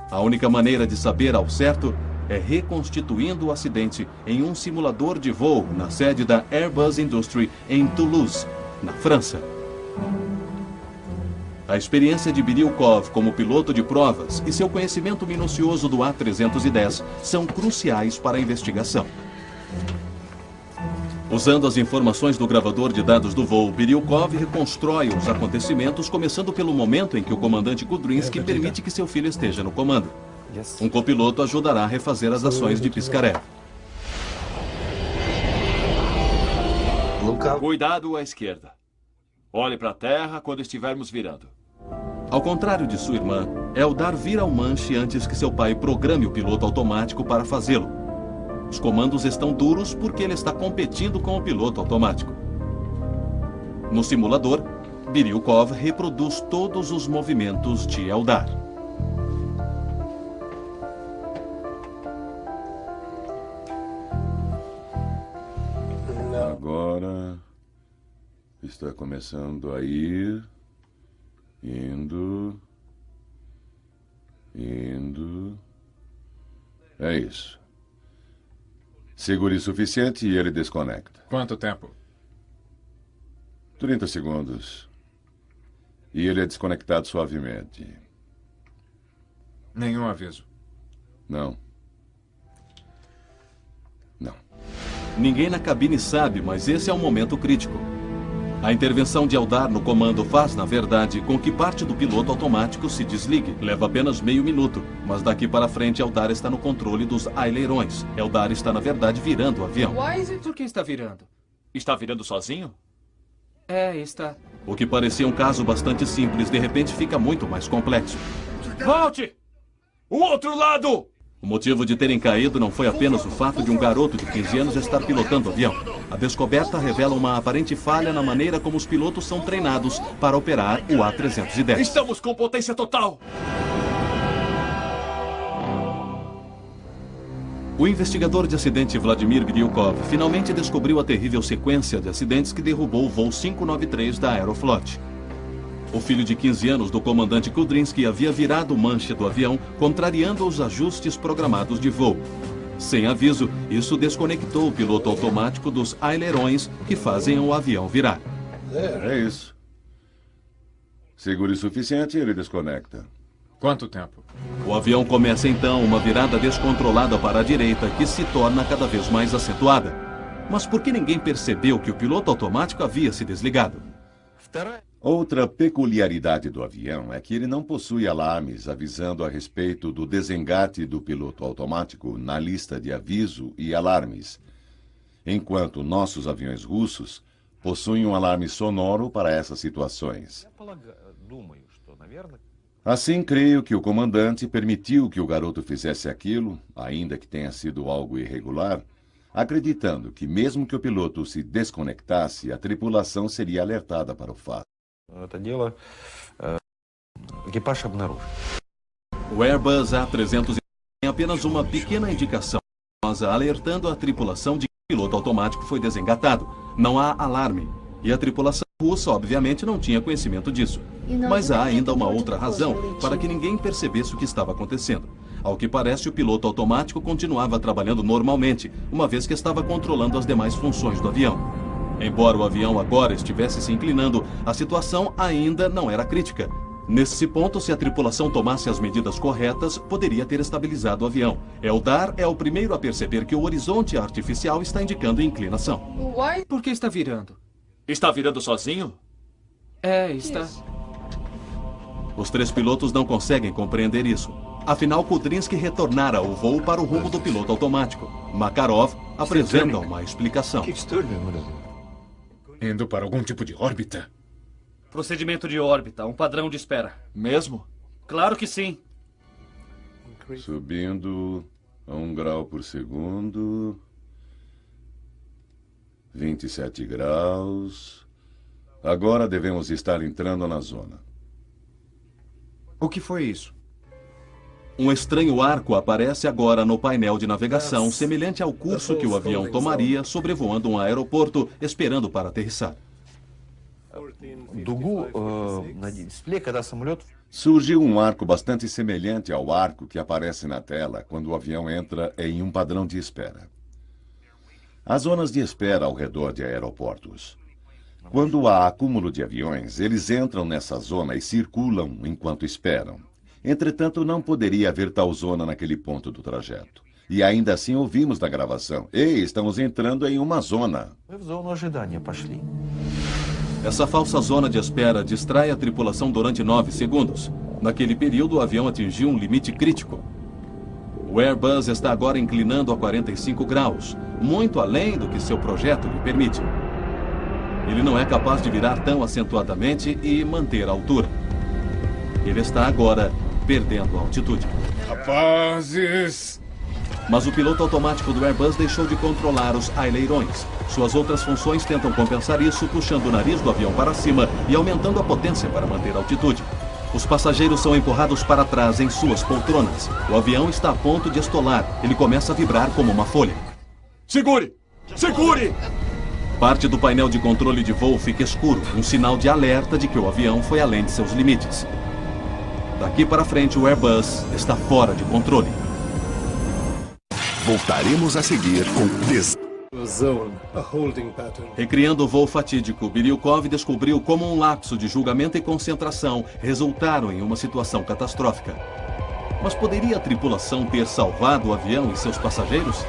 A única maneira de saber ao certo é reconstituindo o acidente em um simulador de voo na sede da Airbus Industrie em Toulouse, na França. A experiência de Biryukov como piloto de provas e seu conhecimento minucioso do A310 são cruciais para a investigação. Usando as informações do gravador de dados do voo, Biryukov reconstrói os acontecimentos, começando pelo momento em que o comandante Kudrinsky permite que seu filho esteja no comando. Um copiloto ajudará a refazer as ações de Piskarev. Cuidado à esquerda. Olhe para a terra quando estivermos virando. Ao contrário de sua irmã, Eldar vira o manche antes que seu pai programe o piloto automático para fazê-lo. Os comandos estão duros porque ele está competindo com o piloto automático. No simulador, Biryukov reproduz todos os movimentos de Eldar. Agora está começando a ir, indo. É isso. Segure o suficiente e ele desconecta. Quanto tempo? 30 segundos. E ele é desconectado suavemente. Nenhum aviso. Não. Ninguém na cabine sabe, mas esse é um momento crítico. A intervenção de Eldar no comando faz, na verdade, com que parte do piloto automático se desligue. Leva apenas meio minuto, mas daqui para frente Eldar está no controle dos ailerões. Eldar está, na verdade, virando o avião. Por que está virando? Está virando sozinho? É, está. O que parecia um caso bastante simples, de repente fica muito mais complexo. Volte! O outro lado! O motivo de terem caído não foi apenas o fato de um garoto de 15 anos estar pilotando o avião. A descoberta revela uma aparente falha na maneira como os pilotos são treinados para operar o A310. Estamos com potência total! O investigador de acidente Vladimir Biryukov finalmente descobriu a terrível sequência de acidentes que derrubou o voo 593 da Aeroflot. O filho de 15 anos do comandante Kudrinsky havia virado o manche do avião, contrariando os ajustes programados de voo. Sem aviso, isso desconectou o piloto automático dos ailerões que fazem o avião virar. É isso. Segure o suficiente e ele desconecta. Quanto tempo? O avião começa então uma virada descontrolada para a direita que se torna cada vez mais acentuada. Mas por que ninguém percebeu que o piloto automático havia se desligado? Outra peculiaridade do avião é que ele não possui alarmes avisando a respeito do desengate do piloto automático na lista de aviso e alarmes, enquanto nossos aviões russos possuem um alarme sonoro para essas situações. Assim, creio que o comandante permitiu que o garoto fizesse aquilo, ainda que tenha sido algo irregular, acreditando que mesmo que o piloto se desconectasse, a tripulação seria alertada para o fato. O Airbus A310 tem apenas uma pequena indicação, alertando a tripulação de que o piloto automático foi desengatado. Não há alarme. E a tripulação russa, obviamente, não tinha conhecimento disso. Mas há ainda uma outra razão para que ninguém percebesse o que estava acontecendo. Ao que parece, o piloto automático continuava trabalhando normalmente, uma vez que estava controlando as demais funções do avião. Embora o avião agora estivesse se inclinando, a situação ainda não era crítica. Nesse ponto, se a tripulação tomasse as medidas corretas, poderia ter estabilizado o avião. Eldar é o primeiro a perceber que o horizonte artificial está indicando inclinação. Por que está virando? Está virando sozinho? Está. Os 3 pilotos não conseguem compreender isso. Afinal, Kudrinski retornara o voo para o rumo do piloto automático. Makarov apresenta uma explicação. Indo para algum tipo de órbita? Procedimento de órbita, um padrão de espera. Mesmo? Claro que sim. Subindo a 1 grau por segundo. 27 graus. Agora devemos estar entrando na zona. O que foi isso? Um estranho arco aparece agora no painel de navegação, semelhante ao curso que o avião tomaria sobrevoando um aeroporto, esperando para aterrissar. Surgiu um arco bastante semelhante ao arco que aparece na tela quando o avião entra em um padrão de espera. Há zonas de espera ao redor de aeroportos. Quando há acúmulo de aviões, eles entram nessa zona e circulam enquanto esperam. Entretanto, não poderia haver tal zona naquele ponto do trajeto. E ainda assim ouvimos na gravação: "Ei, estamos entrando em uma zona." Essa falsa zona de espera distrai a tripulação durante 9 segundos. Naquele período, o avião atingiu um limite crítico. O Airbus está agora inclinando a 45 graus, muito além do que seu projeto lhe permite. Ele não é capaz de virar tão acentuadamente e manter a altura. Ele está agora perdendo a altitude. Rapazes! Mas o piloto automático do Airbus deixou de controlar os aileirões. Suas outras funções tentam compensar isso, puxando o nariz do avião para cima e aumentando a potência para manter a altitude. Os passageiros são empurrados para trás em suas poltronas. O avião está a ponto de estolar. Ele começa a vibrar como uma folha. Segure! Segure! Parte do painel de controle de voo fica escuro, um sinal de alerta de que o avião foi além de seus limites. Daqui para frente, o Airbus está fora de controle. Voltaremos a seguir com Recriando o voo fatídico, Biryukov descobriu como um lapso de julgamento e concentração resultaram em uma situação catastrófica. Mas poderia a tripulação ter salvado o avião e seus passageiros?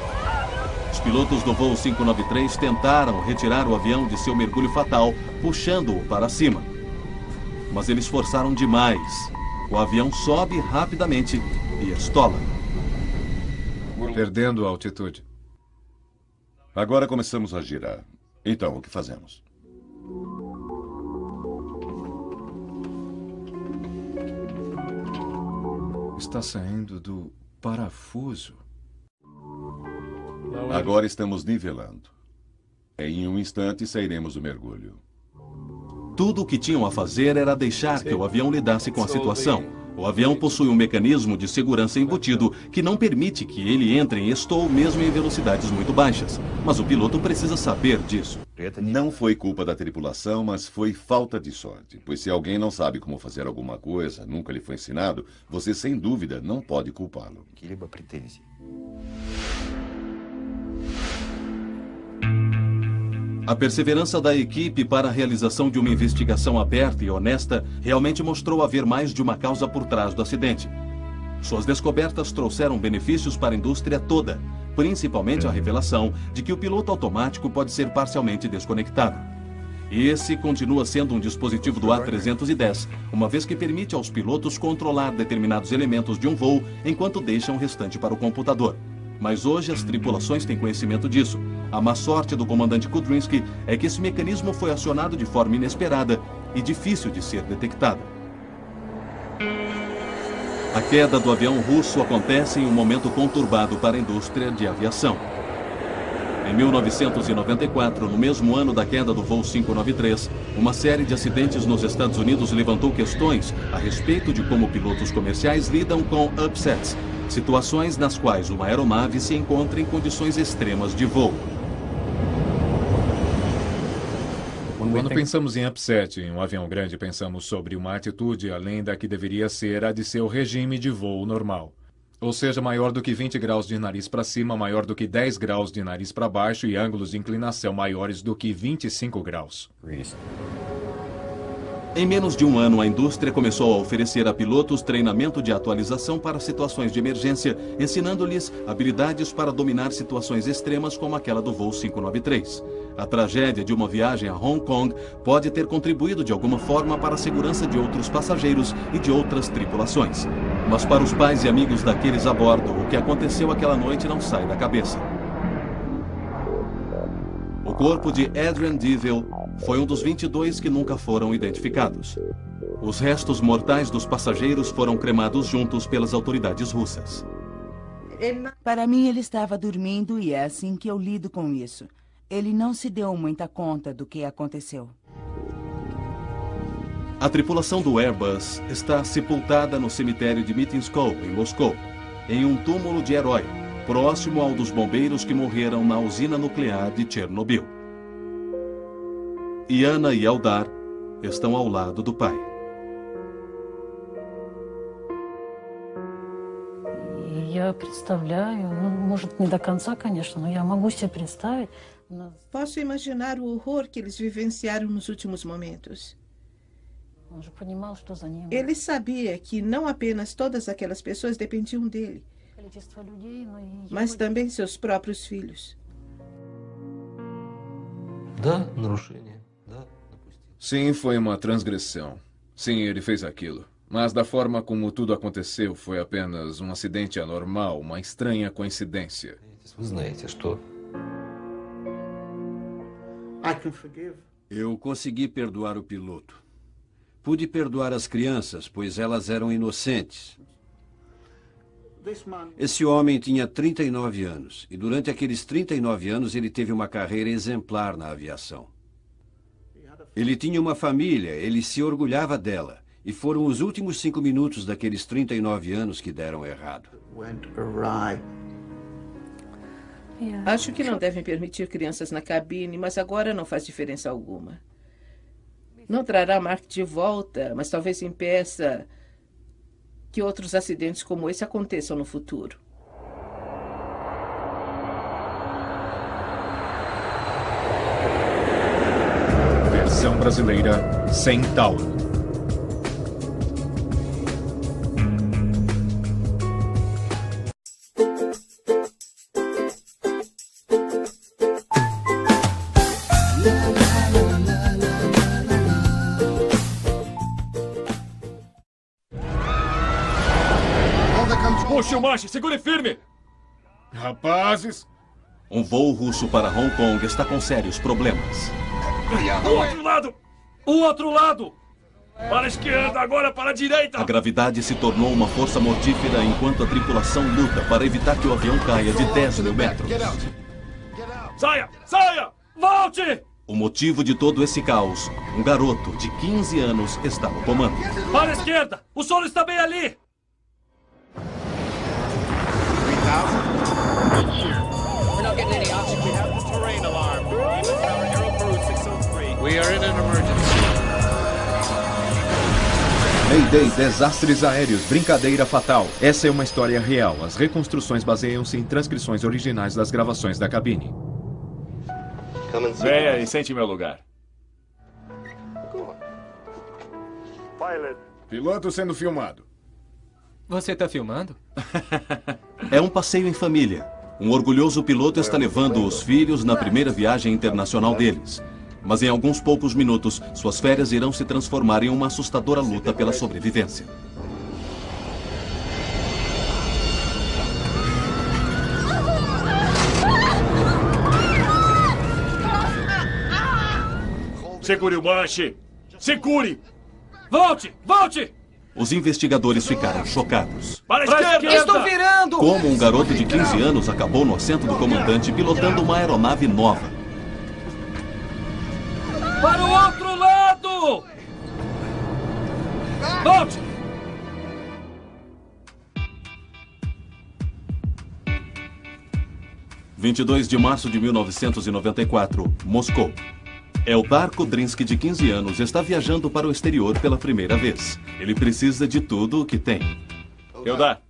Os pilotos do voo 593 tentaram retirar o avião de seu mergulho fatal, puxando-o para cima. Mas eles forçaram demais. O avião sobe rapidamente e estola. Perdendo a altitude. Agora começamos a girar. Então, o que fazemos? Está saindo do parafuso. Agora estamos nivelando. Em um instante sairemos do mergulho. Tudo o que tinham a fazer era deixar que o avião lidasse com a situação. O avião possui um mecanismo de segurança embutido que não permite que ele entre em stall mesmo em velocidades muito baixas. Mas o piloto precisa saber disso. Não foi culpa da tripulação, mas foi falta de sorte. Pois se alguém não sabe como fazer alguma coisa, nunca lhe foi ensinado, você sem dúvida não pode culpá-lo. A perseverança da equipe para a realização de uma investigação aberta e honesta realmente mostrou haver mais de uma causa por trás do acidente. Suas descobertas trouxeram benefícios para a indústria toda, principalmente a revelação de que o piloto automático pode ser parcialmente desconectado. E esse continua sendo um dispositivo do A310, uma vez que permite aos pilotos controlar determinados elementos de um voo enquanto deixam o restante para o computador. Mas hoje as tripulações têm conhecimento disso. A má sorte do comandante Kudrinski é que esse mecanismo foi acionado de forma inesperada e difícil de ser detectada. A queda do avião russo acontece em um momento conturbado para a indústria de aviação. Em 1994, no mesmo ano da queda do voo 593, uma série de acidentes nos Estados Unidos levantou questões a respeito de como pilotos comerciais lidam com upsets, situações nas quais uma aeronave se encontra em condições extremas de voo. Quando pensamos em upset em um avião grande, pensamos sobre uma atitude além da que deveria ser a de seu regime de voo normal. Ou seja, maior do que 20 graus de nariz para cima, maior do que 10 graus de nariz para baixo e ângulos de inclinação maiores do que 25 graus. Em menos de um ano, a indústria começou a oferecer a pilotos treinamento de atualização para situações de emergência, ensinando-lhes habilidades para dominar situações extremas como aquela do voo 593. A tragédia de uma viagem a Hong Kong pode ter contribuído de alguma forma para a segurança de outros passageiros e de outras tripulações. Mas para os pais e amigos daqueles a bordo, o que aconteceu aquela noite não sai da cabeça. O corpo de Adrian Deville foi um dos 22 que nunca foram identificados. Os restos mortais dos passageiros foram cremados juntos pelas autoridades russas. Para mim, ele estava dormindo e é assim que eu lido com isso. Ele não se deu muita conta do que aconteceu. A tripulação do Airbus está sepultada no cemitério de Mitinskov, em Moscou, em um túmulo de herói, próximo ao dos bombeiros que morreram na usina nuclear de Chernobyl. Yana e Eldar estão ao lado do pai. Posso imaginar o horror que eles vivenciaram nos últimos momentos. Ele sabia que não apenas todas aquelas pessoas dependiam dele, mas também seus próprios filhos. Sim, foi uma transgressão. Sim, ele fez aquilo. Mas da forma como tudo aconteceu, foi apenas um acidente anormal, uma estranha coincidência. Eu consegui perdoar o piloto. Pude perdoar as crianças, pois elas eram inocentes. Esse homem tinha 39 anos, e durante aqueles 39 anos ele teve uma carreira exemplar na aviação. Ele tinha uma família, ele se orgulhava dela, e foram os últimos 5 minutos daqueles 39 anos que deram errado. Acho que não devem permitir crianças na cabine, mas agora não faz diferença alguma. Não trará Mark de volta, mas talvez impeça que outros acidentes como esse aconteçam no futuro. Versão brasileira, Centauro. Puxe o manche, segure firme! Rapazes! Um voo russo para Hong Kong está com sérios problemas. O outro lado! O outro lado! Para a esquerda, agora para a direita! A gravidade se tornou uma força mortífera enquanto a tripulação luta para evitar que o avião caia de 10 mil metros. Saia! Saia! Volte! O motivo de todo esse caos, um garoto de 15 anos está no comando. Para a esquerda! O solo está bem ali! We're not getting any oxygen. We have the terrain alarm. Lima Tower, Aero Cruise 603. We are in an emergency. Mayday, desastres aéreos, brincadeira fatal. Essa é uma história real. As reconstruções baseiam-se em transcrições originais das gravações da cabine. Venha e sente em meu lugar. Piloto sendo filmado. Você está filmando? É um passeio em família. Um orgulhoso piloto está levando os filhos na primeira viagem internacional deles. Mas em alguns poucos minutos, suas férias irão se transformar em uma assustadora luta pela sobrevivência. Segure o manche! Segure! Volte! Volte! Os investigadores ficaram chocados. Para a esquerda! Estou virando! Como um garoto de 15 anos acabou no assento do comandante pilotando uma aeronave nova. Para o outro lado! Volte! – 22 de março de 1994, Moscou. Eldar Kudrinsky, de 15 anos, está viajando para o exterior pela primeira vez. Ele precisa de tudo o que tem. Eldar,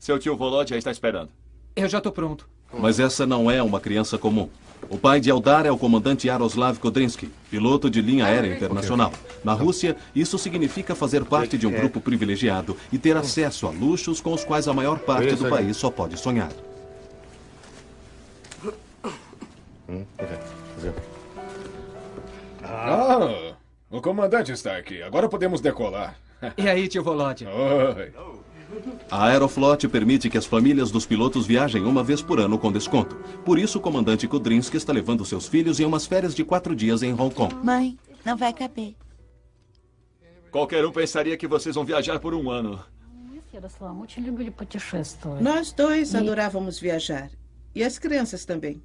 Seu tio Volod já está esperando. Eu já estou pronto. Mas essa não é uma criança comum. O pai de Eldar é o comandante Yaroslav Kodrinsky, piloto de linha aérea internacional. Na Rússia, isso significa fazer parte de um grupo privilegiado e ter acesso a luxos com os quais a maior parte do país só pode sonhar. Ah, o comandante está aqui. Agora podemos decolar. E aí, tio Volod? Oi. A Aeroflot permite que as famílias dos pilotos viajem uma vez por ano com desconto. Por isso, o comandante Kodrinsky está levando seus filhos em umas férias de 4 dias em Hong Kong. Mãe, não vai caber. Qualquer um pensaria que vocês vão viajar por um ano. Nós dois adorávamos viajar. E as crianças também.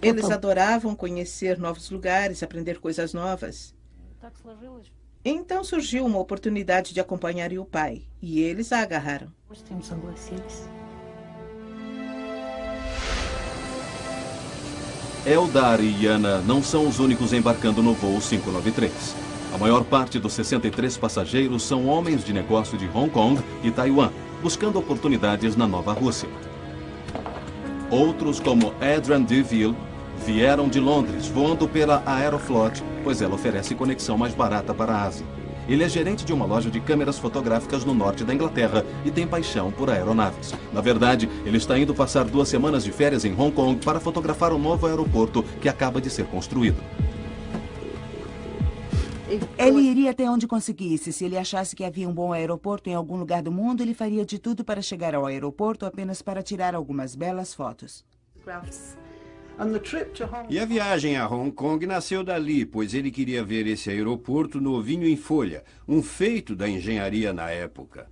Eles adoravam conhecer novos lugares, aprender coisas novas. Então surgiu uma oportunidade de acompanhar o pai, e eles a agarraram. Eldar e Yana não são os únicos embarcando no voo 593. A maior parte dos 63 passageiros são homens de negócio de Hong Kong e Taiwan, buscando oportunidades na Nova Rússia. Outros, como Adrian DeVille, vieram de Londres, voando pela Aeroflot, pois ela oferece conexão mais barata para a Ásia. Ele é gerente de uma loja de câmeras fotográficas no norte da Inglaterra e tem paixão por aeronaves. Na verdade, ele está indo passar 2 semanas de férias em Hong Kong para fotografar o novo aeroporto que acaba de ser construído. Ele iria até onde conseguisse. Se ele achasse que havia um bom aeroporto em algum lugar do mundo, ele faria de tudo para chegar ao aeroporto apenas para tirar algumas belas fotos. E a viagem a Hong Kong nasceu dali, pois ele queria ver esse aeroporto novinho em folha, um feito da engenharia na época.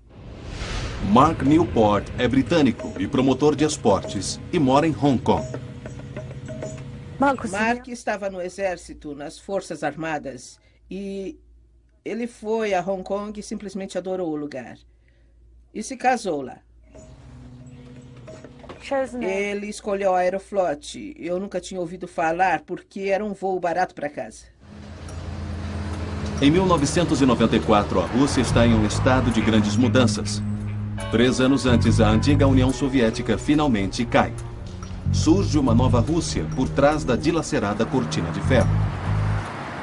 Mark Newport é britânico e promotor de esportes e mora em Hong Kong. Mark estava no exército, nas Forças Armadas, e ele foi a Hong Kong e simplesmente adorou o lugar. E se casou lá. Ele escolheu a Aeroflot. Eu nunca tinha ouvido falar porque era um voo barato para casa. Em 1994, a Rússia está em um estado de grandes mudanças. 3 anos antes, a antiga União Soviética finalmente cai. Surge uma nova Rússia por trás da dilacerada cortina de ferro.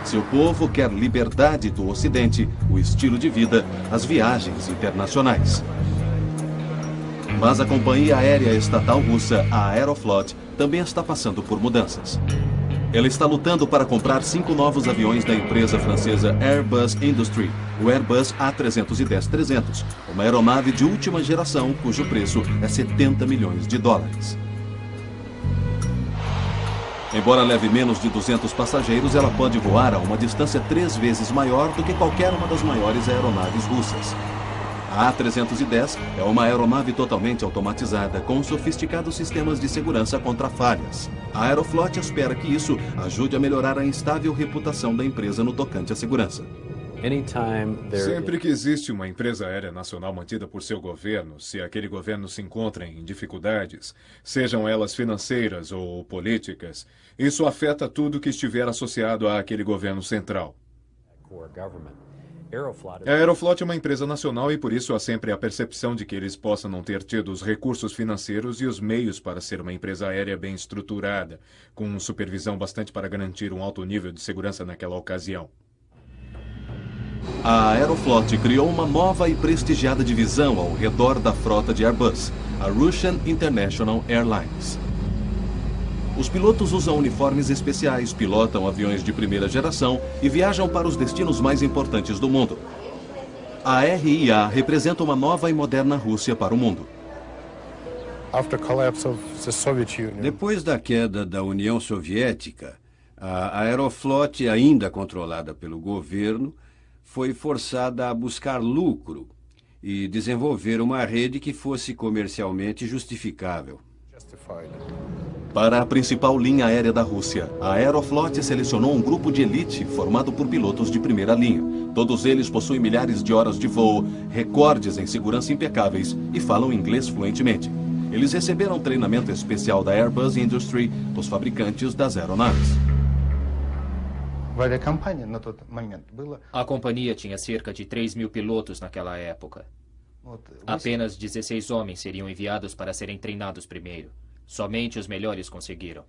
Seu povo quer liberdade do Ocidente, o estilo de vida, as viagens internacionais. Mas a companhia aérea estatal russa, a Aeroflot, também está passando por mudanças. Ela está lutando para comprar 5 novos aviões da empresa francesa Airbus Industrie, o Airbus A310-300, uma aeronave de última geração cujo preço é 70 milhões de dólares. Embora leve menos de 200 passageiros, ela pode voar a uma distância 3 vezes maior do que qualquer uma das maiores aeronaves russas. A A310 é uma aeronave totalmente automatizada, com sofisticados sistemas de segurança contra falhas. A Aeroflot espera que isso ajude a melhorar a instável reputação da empresa no tocante à segurança. Sempre que existe uma empresa aérea nacional mantida por seu governo, se aquele governo se encontra em dificuldades, sejam elas financeiras ou políticas, isso afeta tudo que estiver associado àquele governo central. A Aeroflot é uma empresa nacional e por isso há sempre a percepção de que eles possam não ter tido os recursos financeiros e os meios para ser uma empresa aérea bem estruturada, com supervisão bastante para garantir um alto nível de segurança naquela ocasião. A Aeroflot criou uma nova e prestigiada divisão ao redor da frota de Airbus, a Russian International Airlines. Os pilotos usam uniformes especiais, pilotam aviões de primeira geração e viajam para os destinos mais importantes do mundo. A RIA representa uma nova e moderna Rússia para o mundo. Depois da queda da União Soviética, a Aeroflot, ainda controlada pelo governo, foi forçada a buscar lucro e desenvolver uma rede que fosse comercialmente justificável. Para a principal linha aérea da Rússia, a Aeroflot selecionou um grupo de elite formado por pilotos de primeira linha. Todos eles possuem milhares de horas de voo, recordes em segurança impecáveis e falam inglês fluentemente. Eles receberam treinamento especial da Airbus Industrie, os fabricantes das aeronaves. A companhia tinha cerca de 3.000 pilotos naquela época. Apenas 16 homens seriam enviados para serem treinados primeiro. Somente os melhores conseguiram.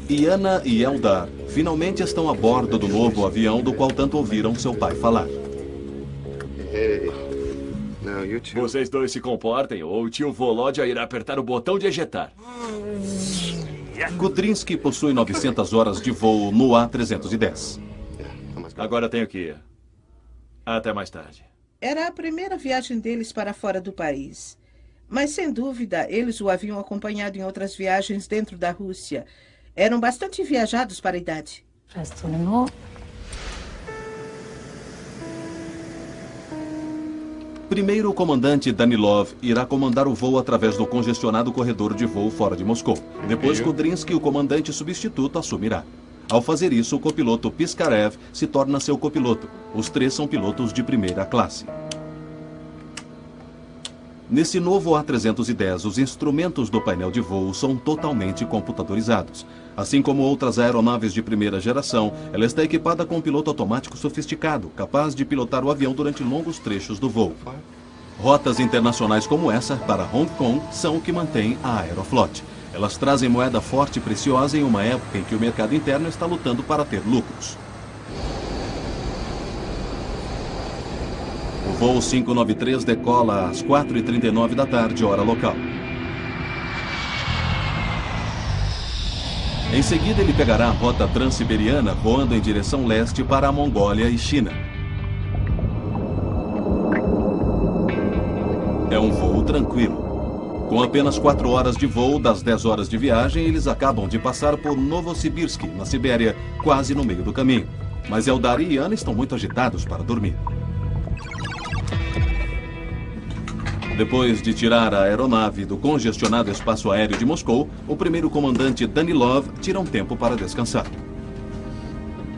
Iana e Eldar finalmente estão a bordo do novo avião do qual tanto ouviram seu pai falar. Vocês dois se comportem ou o tio Volodya irá apertar o botão de ejetar. Kudrinski possui 900 horas de voo no A310. Agora tenho que ir. Até mais tarde. Era a primeira viagem deles para fora do país. Mas, sem dúvida, eles o haviam acompanhado em outras viagens dentro da Rússia. Eram bastante viajados para a idade. Primeiro, o comandante Danilov irá comandar o voo através do congestionado corredor de voo fora de Moscou. Depois, Kudrinski, o comandante substituto, assumirá. Ao fazer isso, o copiloto Piskarev se torna seu copiloto. Os três são pilotos de primeira classe. Nesse novo A310, os instrumentos do painel de voo são totalmente computadorizados. Assim como outras aeronaves de primeira geração, ela está equipada com um piloto automático sofisticado, capaz de pilotar o avião durante longos trechos do voo. Rotas internacionais como essa, para Hong Kong, são o que mantém a Aeroflot. Elas trazem moeda forte e preciosa em uma época em que o mercado interno está lutando para ter lucros. O voo 593 decola às 4h39 da tarde, hora local. Em seguida, ele pegará a rota transiberiana, voando em direção leste para a Mongólia e China. É um voo tranquilo. Com apenas 4 horas de voo das 10 horas de viagem, eles acabam de passar por Novosibirsk, na Sibéria, quase no meio do caminho. Mas Eldar e Iana estão muito agitados para dormir. Depois de tirar a aeronave do congestionado espaço aéreo de Moscou, o primeiro comandante Danilov tira um tempo para descansar.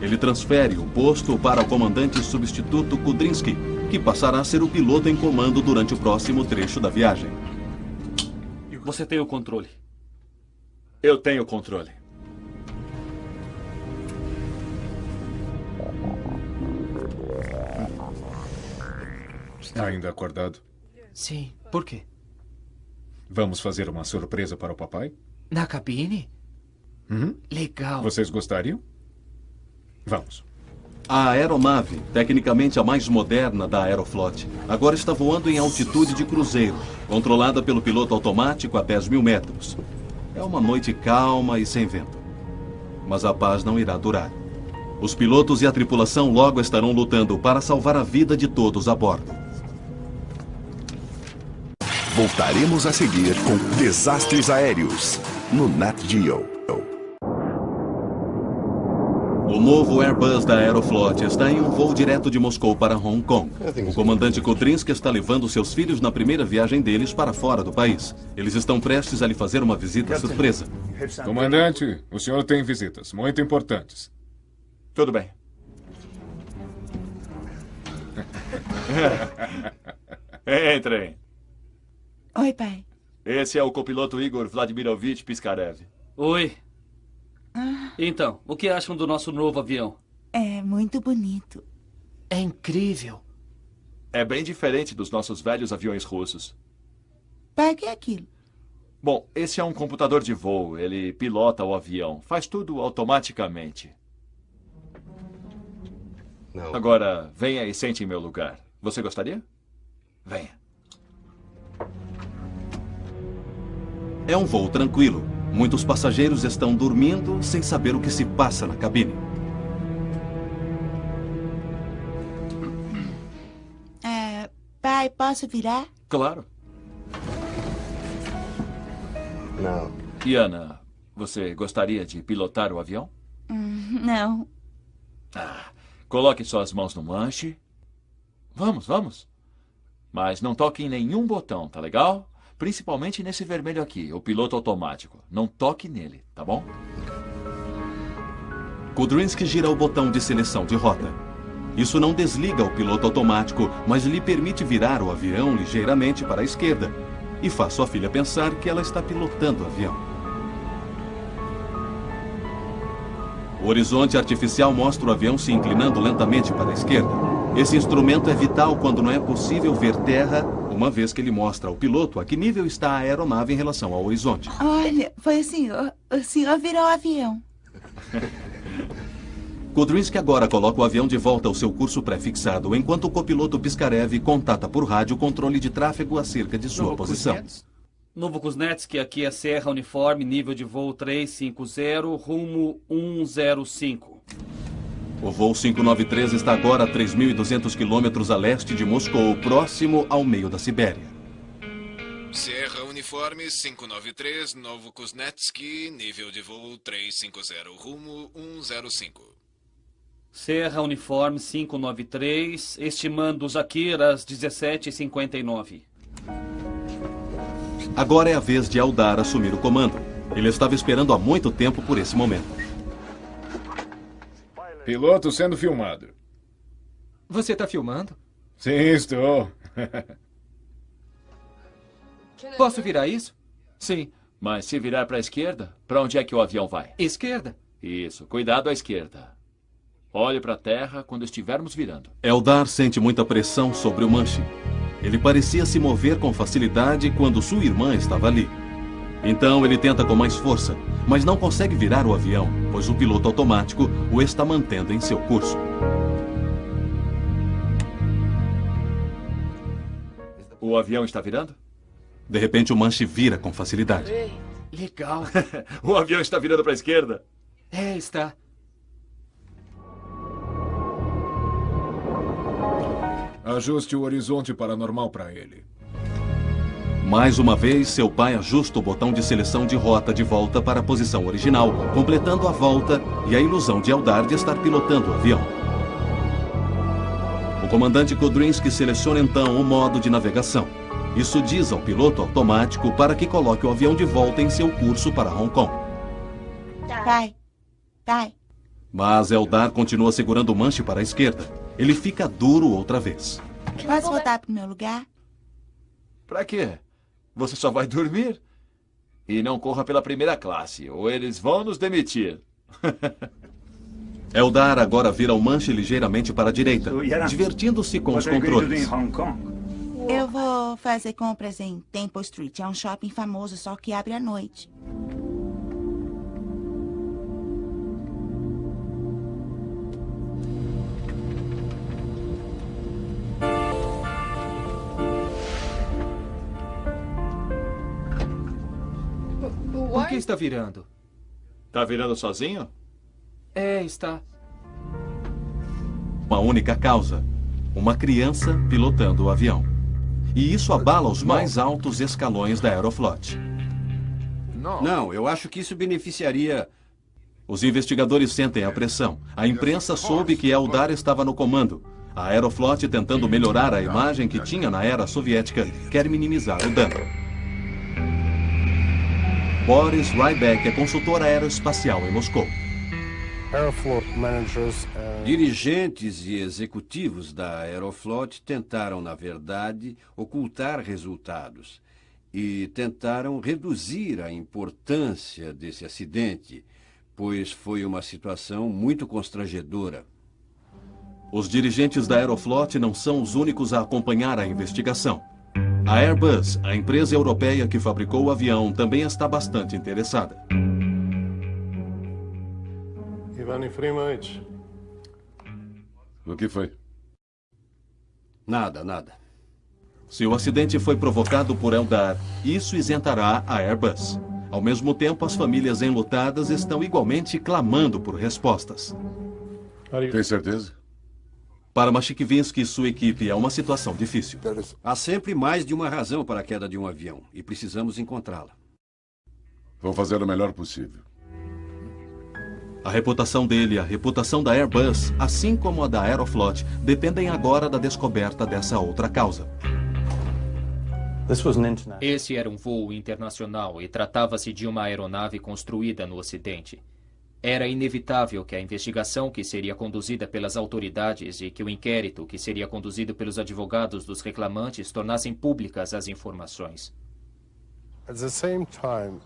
Ele transfere o posto para o comandante substituto Kudrinski, que passará a ser o piloto em comando durante o próximo trecho da viagem. Você tem o controle. Eu tenho o controle. Ainda acordado? Sim. Por quê? Vamos fazer uma surpresa para o papai? Na cabine? Uhum. Legal. Vocês gostariam? Vamos. A aeronave, tecnicamente a mais moderna da Aeroflot, agora está voando em altitude de cruzeiro, controlada pelo piloto automático a 10.000 metros. É uma noite calma e sem vento. Mas a paz não irá durar. Os pilotos e a tripulação logo estarão lutando para salvar a vida de todos a bordo. Voltaremos a seguir com Desastres Aéreos, no Nat Geo. O novo Airbus da Aeroflot está em um voo direto de Moscou para Hong Kong. O comandante Kudrinski está levando seus filhos na primeira viagem deles para fora do país. Eles estão prestes a lhe fazer uma visita surpresa. Comandante, o senhor tem visitas muito importantes. Tudo bem. Entrem. Oi, pai. Esse é o copiloto Igor Vladimirovich Piskarev. Oi. Então, o que acham do nosso novo avião? É muito bonito. É incrível. É bem diferente dos nossos velhos aviões russos. Pai, o que é aquilo? Bom, esse é um computador de voo. Ele pilota o avião. Faz tudo automaticamente. Não. Agora, venha e sente em meu lugar. Você gostaria? Venha. É um voo tranquilo. Muitos passageiros estão dormindo sem saber o que se passa na cabine. Pai, posso virar? Claro. Não. Iana, você gostaria de pilotar o avião? Não. Coloque suas mãos no manche. Vamos, vamos. Mas não toque em nenhum botão, tá legal? Principalmente nesse vermelho aqui, o piloto automático. Não toque nele, tá bom? Kudrinski gira o botão de seleção de rota. Isso não desliga o piloto automático, mas lhe permite virar o avião ligeiramente para a esquerda e faz sua filha pensar que ela está pilotando o avião. O horizonte artificial mostra o avião se inclinando lentamente para a esquerda. Esse instrumento é vital quando não é possível ver terra, uma vez que ele mostra ao piloto a que nível está a aeronave em relação ao horizonte. Olha, foi o senhor virou o avião. Kudrinski agora coloca o avião de volta ao seu curso pré-fixado, enquanto o copiloto Piskarev contata por rádio o controle de tráfego acerca de sua posição. Novo Kuznetsky, aqui é Serra Uniforme, nível de voo 350, rumo 105. O voo 593 está agora a 3.200 quilômetros a leste de Moscou, próximo ao meio da Sibéria. Serra Uniforme 593, Novo Kuznetsky, nível de voo 350, rumo 105. Serra Uniforme 593, estimando Zakir às 17h59. Agora é a vez de Eldar assumir o comando. Ele estava esperando há muito tempo por esse momento. Piloto sendo filmado. Você está filmando? Sim, estou. Posso virar isso? Sim, mas se virar para a esquerda, para onde é que o avião vai? Esquerda? Isso, cuidado à esquerda. Olhe para a terra quando estivermos virando. Eldar sente muita pressão sobre o manche. Ele parecia se mover com facilidade quando sua irmã estava ali. Então ele tenta com mais força, mas não consegue virar o avião, pois o piloto automático o está mantendo em seu curso. O avião está virando? De repente o manche vira com facilidade. Legal. O avião está virando para a esquerda? É, está. Ajuste o horizonte para normal para ele. Mais uma vez, seu pai ajusta o botão de seleção de rota de volta para a posição original, completando a volta e a ilusão de Eldar de estar pilotando o avião. O comandante Kudrinski seleciona então o modo de navegação. Isso diz ao piloto automático para que coloque o avião de volta em seu curso para Hong Kong. Pai. Mas Eldar continua segurando o manche para a esquerda. Ele fica duro outra vez. Posso voltar para o meu lugar? Pra quê? Você só vai dormir? E não corra pela primeira classe, ou eles vão nos demitir. Eldar agora vira o manche ligeiramente para a direita, divertindo-se com os controles. Eu vou fazer compras em Temple Street. É um shopping famoso, só que abre à noite. Por que está virando? Está virando sozinho? É, está. Uma única causa: uma criança pilotando o avião. E isso abala os mais altos escalões da Aeroflot. Não, eu acho que isso beneficiaria... Os investigadores sentem a pressão. A imprensa soube que Eldar estava no comando. A Aeroflot, tentando melhorar a imagem que tinha na era soviética, quer minimizar o dano. Boris Ryback é consultor aeroespacial em Moscou. Dirigentes e executivos da Aeroflot tentaram, na verdade, ocultar resultados e tentaram reduzir a importância desse acidente, pois foi uma situação muito constrangedora. Os dirigentes da Aeroflot não são os únicos a acompanhar a investigação. A Airbus, a empresa europeia que fabricou o avião, também está bastante interessada. Ivan Efremovich. O que foi? Nada. Se o acidente foi provocado por Eldar, isso isentará a Airbus. Ao mesmo tempo, as famílias enlutadas estão igualmente clamando por respostas. Tem certeza? Para Mashkvinsky e sua equipe, é uma situação difícil. Há sempre mais de uma razão para a queda de um avião, e precisamos encontrá-la. Vou fazer o melhor possível. A reputação dele e a reputação da Airbus, assim como a da Aeroflot, dependem agora da descoberta dessa outra causa. Esse era um voo internacional e tratava-se de uma aeronave construída no Ocidente. Era inevitável que a investigação que seria conduzida pelas autoridades e que o inquérito que seria conduzido pelos advogados dos reclamantes tornassem públicas as informações.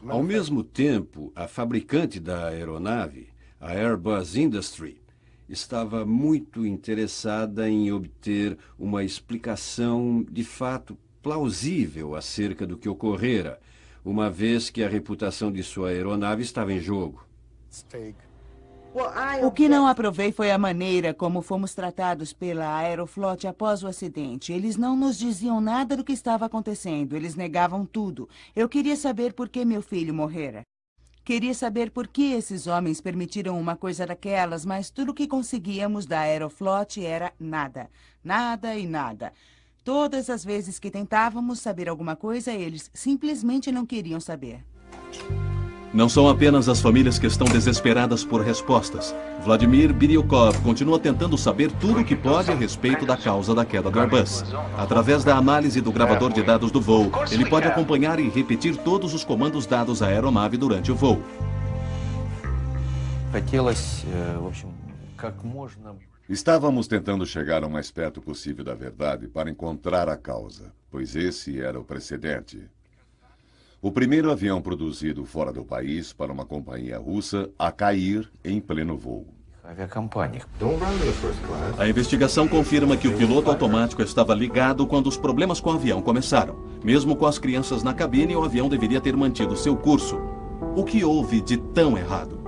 Ao mesmo tempo, a fabricante da aeronave A Airbus Industrie estava muito interessada em obter uma explicação de fato plausível acerca do que ocorrera, uma vez que a reputação de sua aeronave estava em jogo. O que não aprovei foi a maneira como fomos tratados pela Aeroflot após o acidente. Eles não nos diziam nada do que estava acontecendo. Eles negavam tudo. Eu queria saber por que meu filho morrera. Queria saber por que esses homens permitiram uma coisa daquelas, mas tudo o que conseguíamos da Aeroflot era nada. Nada e nada. Todas as vezes que tentávamos saber alguma coisa, eles simplesmente não queriam saber. Não são apenas as famílias que estão desesperadas por respostas. Vladimir Biryukov continua tentando saber tudo o que pode a respeito da causa da queda do Airbus. Através da análise do gravador de dados do voo, ele pode acompanhar e repetir todos os comandos dados à aeronave durante o voo. Estávamos tentando chegar o mais perto possível da verdade para encontrar a causa, pois esse era o precedente. O primeiro avião produzido fora do país para uma companhia russa a cair em pleno voo. A investigação confirma que o piloto automático estava ligado quando os problemas com o avião começaram. Mesmo com as crianças na cabine, o avião deveria ter mantido seu curso. O que houve de tão errado?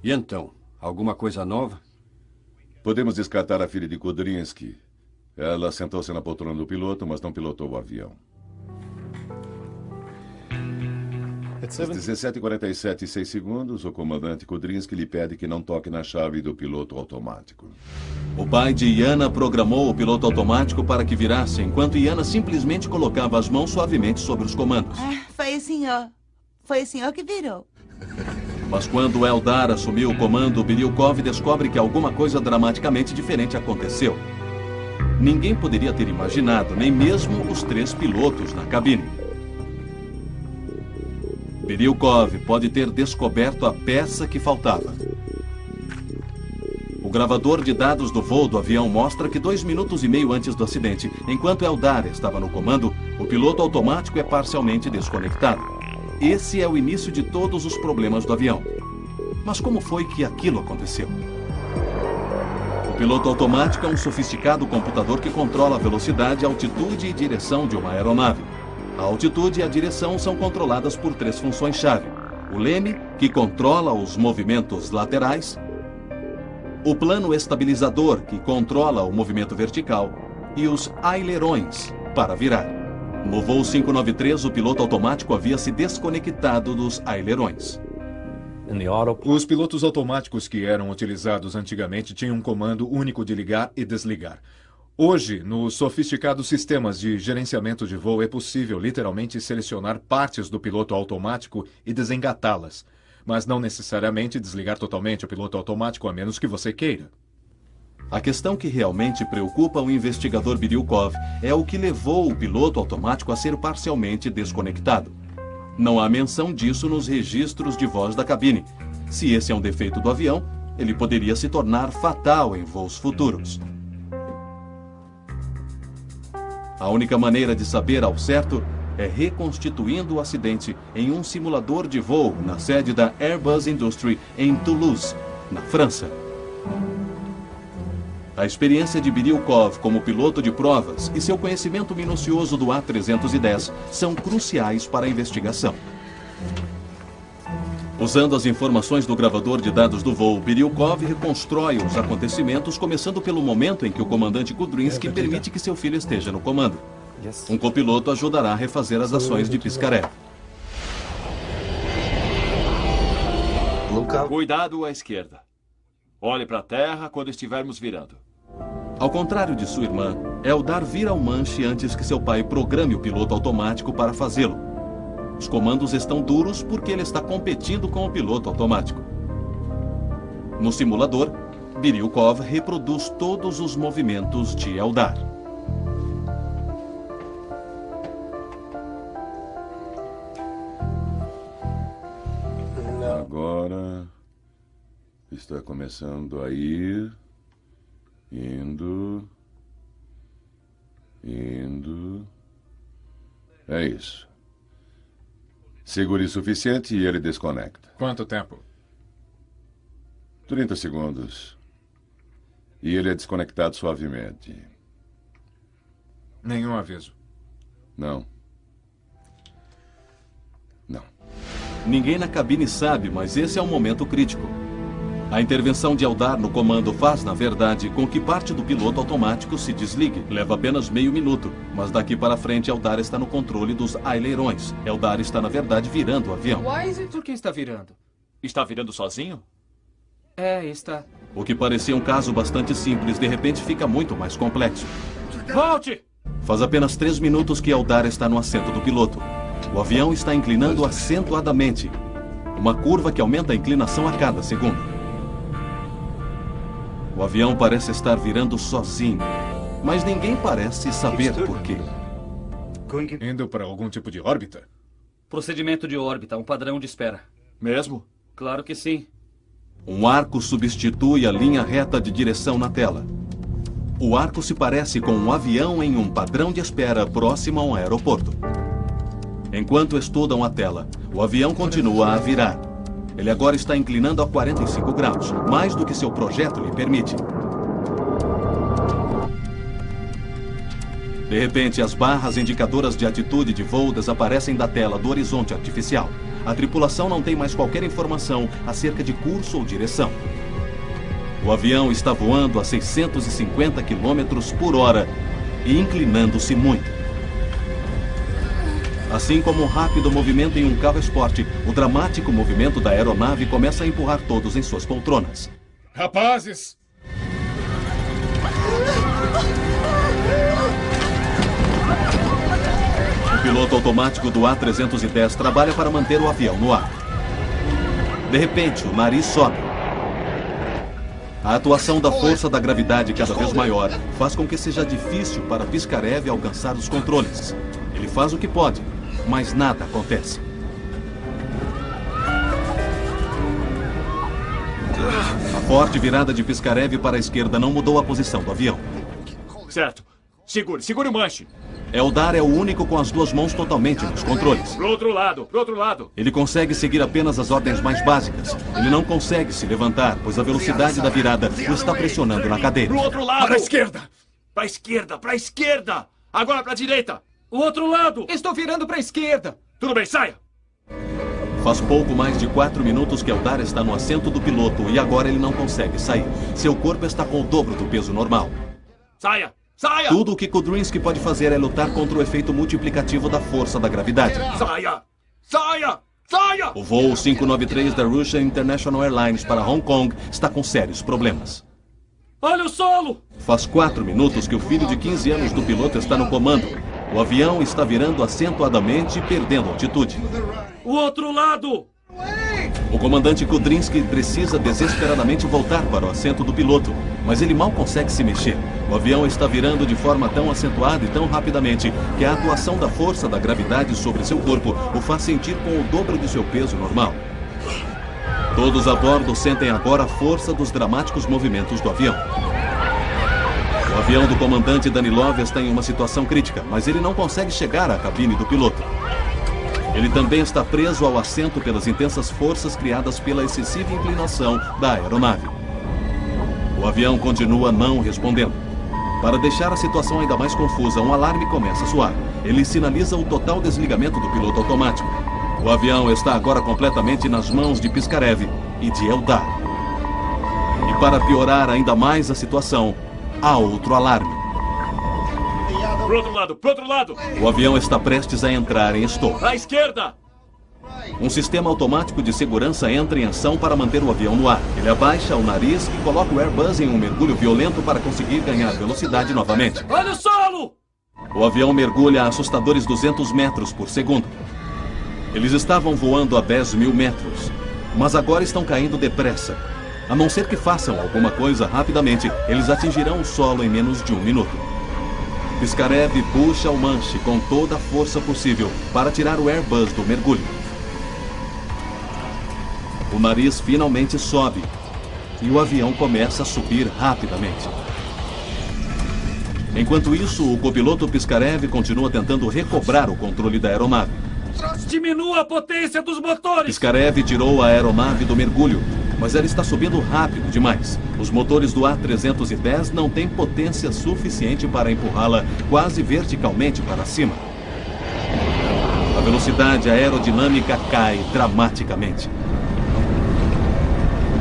E então, alguma coisa nova? Podemos descartar a filha de Kudrinsky. Ela sentou-se na poltrona do piloto, mas não pilotou o avião. Às 17h47, o comandante Kudrinsky lhe pede que não toque na chave do piloto automático. O pai de Yana programou o piloto automático para que virasse, enquanto Yana simplesmente colocava as mãos suavemente sobre os comandos. Foi o senhor. Foi o senhor que virou. Mas quando Eldar assumiu o comando, Biryukov descobre que alguma coisa dramaticamente diferente aconteceu. Ninguém poderia ter imaginado, nem mesmo os 3 pilotos na cabine. Biryukov pode ter descoberto a peça que faltava. O gravador de dados do voo do avião mostra que 2 minutos e meio antes do acidente, enquanto Eldar estava no comando, o piloto automático é parcialmente desconectado. Esse é o início de todos os problemas do avião. Mas como foi que aquilo aconteceu? O piloto automático é um sofisticado computador que controla a velocidade, altitude e direção de uma aeronave. A altitude e a direção são controladas por 3 funções-chave. O leme, que controla os movimentos laterais. O plano estabilizador, que controla o movimento vertical. E os ailerões, para virar. No voo 593, o piloto automático havia se desconectado dos ailerões. Os pilotos automáticos que eram utilizados antigamente tinham um comando único de ligar e desligar. Hoje, nos sofisticados sistemas de gerenciamento de voo, é possível literalmente selecionar partes do piloto automático e desengatá-las, mas não necessariamente desligar totalmente o piloto automático, a menos que você queira. A questão que realmente preocupa o investigador Biryukov é o que levou o piloto automático a ser parcialmente desconectado. Não há menção disso nos registros de voz da cabine. Se esse é um defeito do avião, ele poderia se tornar fatal em voos futuros. A única maneira de saber ao certo é reconstituindo o acidente em um simulador de voo na sede da Airbus Industrie em Toulouse, na França. A experiência de Biryukov como piloto de provas e seu conhecimento minucioso do A310 são cruciais para a investigação. Usando as informações do gravador de dados do voo, Biryukov reconstrói os acontecimentos, começando pelo momento em que o comandante Kudrinsky permite que seu filho esteja no comando. Um copiloto ajudará a refazer as ações de Piskarev. Cuidado à esquerda. Olhe para a terra quando estivermos virando. Ao contrário de sua irmã, Eldar vira o manche antes que seu pai programe o piloto automático para fazê-lo. Os comandos estão duros porque ele está competindo com o piloto automático. No simulador, Biryukov reproduz todos os movimentos de Eldar. Agora está começando a ir, indo. É isso. Segure o suficiente e ele desconecta. Quanto tempo? 30 segundos. E ele é desconectado suavemente. Nenhum aviso. Não. Não. Ninguém na cabine sabe, mas esse é um momento crítico. A intervenção de Eldar no comando faz, na verdade, com que parte do piloto automático se desligue. Leva apenas meio minuto, mas daqui para frente Eldar está no controle dos ailerões. Eldar está, na verdade, virando o avião. Por que está virando? Está virando sozinho? Está. O que parecia um caso bastante simples, de repente fica muito mais complexo. Volte! Faz apenas 3 minutos que Eldar está no assento do piloto. O avião está inclinando acentuadamente. Uma curva que aumenta a inclinação a cada segundo. O avião parece estar virando sozinho, mas ninguém parece saber por quê. Indo para algum tipo de órbita? Procedimento de órbita, um padrão de espera. Mesmo? Claro que sim. Um arco substitui a linha reta de direção na tela. O arco se parece com um avião em um padrão de espera próximo a um aeroporto. Enquanto estudam a tela, o avião continua a virar. Ele agora está inclinando a 45 graus, mais do que seu projeto lhe permite. De repente, as barras indicadoras de atitude de voo desaparecem da tela do horizonte artificial. A tripulação não tem mais qualquer informação acerca de curso ou direção. O avião está voando a 650 km por hora e inclinando-se muito. Assim como um rápido movimento em um carro esporte, o dramático movimento da aeronave começa a empurrar todos em suas poltronas. Rapazes! O piloto automático do A310 trabalha para manter o avião no ar. De repente, o nariz sobe. A atuação da força da gravidade cada vez maior faz com que seja difícil para Piskarev alcançar os controles. Ele faz o que pode, mas nada acontece. A forte virada de Piskarev para a esquerda não mudou a posição do avião. Certo. Segure o manche. Eldar é o único com as duas mãos totalmente nos controles. Pro outro lado. Ele consegue seguir apenas as ordens mais básicas. Ele não consegue se levantar, pois a velocidade da virada o está pressionando na cadeira. Pro outro lado. Para a esquerda. Agora para a direita. O outro lado! Estou virando para a esquerda! Tudo bem, saia! Faz pouco mais de 4 minutos que Eldar está no assento do piloto e agora ele não consegue sair. Seu corpo está com o dobro do peso normal. Saia! Tudo o que Kudrinski pode fazer é lutar contra o efeito multiplicativo da força da gravidade. Saia! O voo 593 da Russian International Airlines para Hong Kong está com sérios problemas. Olha o solo! Faz 4 minutos que o filho de 15 anos do piloto está no comando. O avião está virando acentuadamente e perdendo altitude. O outro lado! O comandante Kudrinski precisa desesperadamente voltar para o assento do piloto, mas ele mal consegue se mexer. O avião está virando de forma tão acentuada e tão rapidamente que a atuação da força da gravidade sobre seu corpo o faz sentir com o dobro de seu peso normal. Todos a bordo sentem agora a força dos dramáticos movimentos do avião. O avião do comandante Danilov está em uma situação crítica, mas ele não consegue chegar à cabine do piloto. Ele também está preso ao assento pelas intensas forças criadas pela excessiva inclinação da aeronave. O avião continua não respondendo. Para deixar a situação ainda mais confusa, um alarme começa a soar. Ele sinaliza o total desligamento do piloto automático. O avião está agora completamente nas mãos de Piskarev e de Eldar. E para piorar ainda mais a situação, há outro alarme. Pro outro lado. O avião está prestes a entrar em stall. À esquerda. Um sistema automático de segurança entra em ação para manter o avião no ar. Ele abaixa o nariz e coloca o Airbus em um mergulho violento para conseguir ganhar velocidade novamente. Olha o solo! O avião mergulha a assustadores 200 metros por segundo. Eles estavam voando a 10 mil metros, mas agora estão caindo depressa. A não ser que façam alguma coisa rapidamente, eles atingirão o solo em menos de 1 minuto. Piskarev puxa o manche com toda a força possível para tirar o Airbus do mergulho. O nariz finalmente sobe e o avião começa a subir rapidamente. Enquanto isso, o copiloto Piskarev continua tentando recobrar o controle da aeronave. Diminua a potência dos motores! Piskarev tirou a aeronave do mergulho mas ela está subindo rápido demais. Os motores do A310 não têm potência suficiente para empurrá-la quase verticalmente para cima. A velocidade aerodinâmica cai dramaticamente.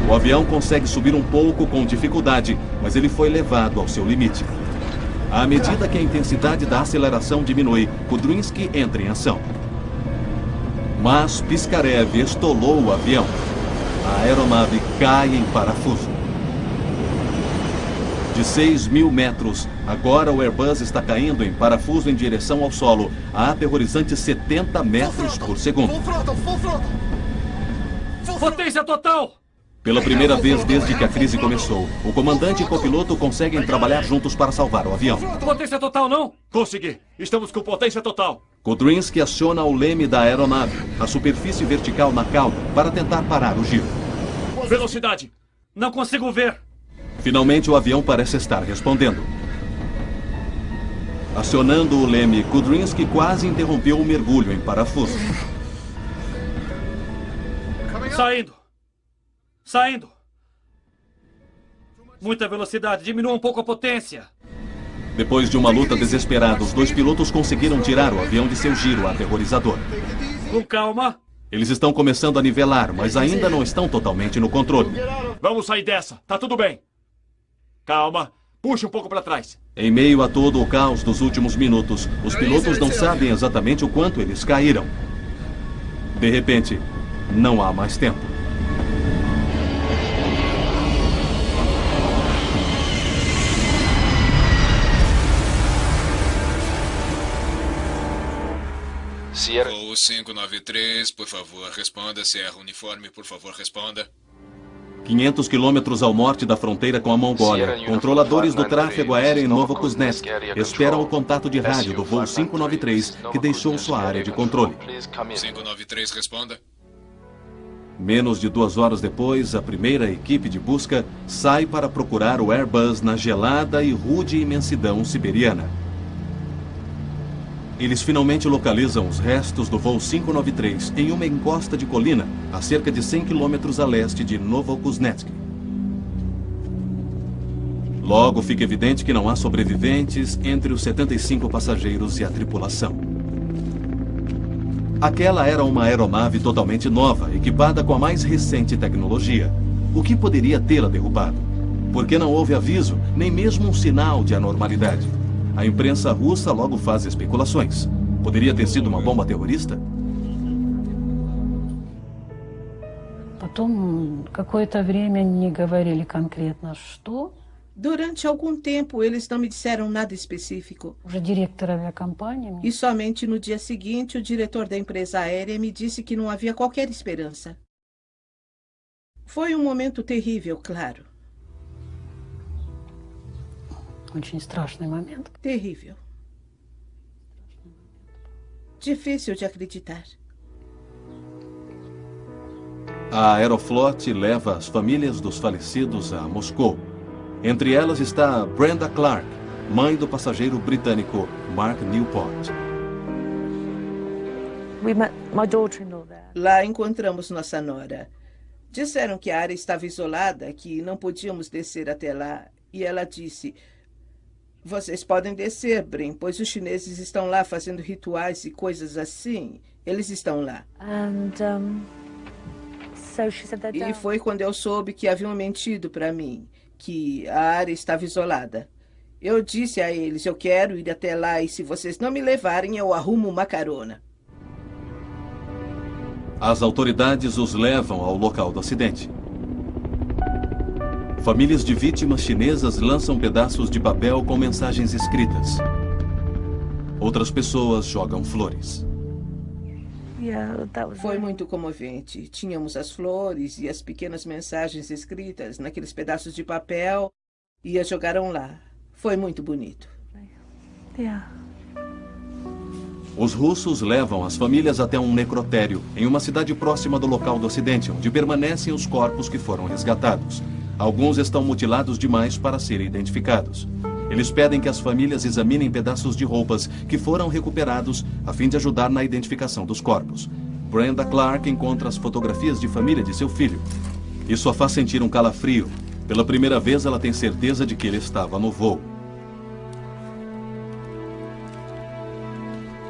O avião consegue subir um pouco com dificuldade, mas ele foi levado ao seu limite. À medida que a intensidade da aceleração diminui, Kudryntsev entra em ação. Mas Piskarev estolou o avião. A aeronave cai em parafuso. De 6.000 metros, agora o Airbus está caindo em parafuso em direção ao solo, a aterrorizantes 70 metros por segundo. Potência total! Pela primeira vez desde que a crise começou, o comandante e copiloto conseguem trabalhar juntos para salvar o avião. Potência total, não? Consegui. Estamos com potência total. Kudryntsev aciona o leme da aeronave, a superfície vertical na cauda, para tentar parar o giro. Velocidade. Não consigo ver. Finalmente o avião parece estar respondendo. Acionando o leme, Kudryntsev quase interrompeu o mergulho em parafuso. Saindo. Muita velocidade. Diminua um pouco a potência. Depois de uma luta desesperada, os dois pilotos conseguiram tirar o avião de seu giro aterrorizador. Com calma. Eles estão começando a nivelar, mas ainda não estão totalmente no controle. Vamos sair dessa. Tá tudo bem. Calma. Puxa um pouco para trás. Em meio a todo o caos dos últimos minutos, os pilotos não sabem exatamente o quanto eles caíram. De repente, não há mais tempo. Voo 593, por favor, responda. Sierra Uniforme, por favor, responda. 500 quilômetros ao norte da fronteira com a Mongólia, controladores do tráfego aéreo em Novokuznesk esperam o contato de rádio do voo 593, que deixou sua área de controle. 593, responda. Menos de 2 horas depois, a primeira equipe de busca sai para procurar o Airbus na gelada e rude imensidão siberiana. Eles finalmente localizam os restos do voo 593 em uma encosta de colina, a cerca de 100 quilômetros a leste de Novokuznesk. Logo fica evidente que não há sobreviventes entre os 75 passageiros e a tripulação. Aquela era uma aeronave totalmente nova, equipada com a mais recente tecnologia. O que poderia tê-la derrubado? Porque não houve aviso, nem mesmo um sinal de anormalidade. A imprensa russa logo faz especulações. Poderia ter sido uma bomba terrorista? Durante algum tempo, eles não me disseram nada específico. E somente no dia seguinte, o diretor da empresa aérea me disse que não havia qualquer esperança. Foi um momento terrível, claro. Terrível. Difícil de acreditar. A Aeroflot leva as famílias dos falecidos a Moscou. Entre elas está Brenda Clark, mãe do passageiro britânico Mark Newport. Lá encontramos nossa nora. Disseram que a área estava isolada, que não podíamos descer até lá. E ela disse: "Vocês podem descer, Brin, pois os chineses estão lá fazendo rituais e coisas assim. Eles estão lá." E foi quando eu soube que haviam mentido para mim, que a área estava isolada. Eu disse a eles: "Eu quero ir até lá e se vocês não me levarem, eu arrumo uma carona." As autoridades os levam ao local do acidente. Famílias de vítimas chinesas lançam pedaços de papel com mensagens escritas. Outras pessoas jogam flores. Foi muito comovente. Tínhamos as flores e as pequenas mensagens escritas naqueles pedaços de papel e as jogaram lá. Foi muito bonito. Os russos levam as famílias até um necrotério em uma cidade próxima do local do acidente, onde permanecem os corpos que foram resgatados. Alguns estão mutilados demais para serem identificados. Eles pedem que as famílias examinem pedaços de roupas que foram recuperados a fim de ajudar na identificação dos corpos. Brenda Clark encontra as fotografias de família de seu filho. Isso a faz sentir um calafrio. Pela primeira vez, ela tem certeza de que ele estava no voo.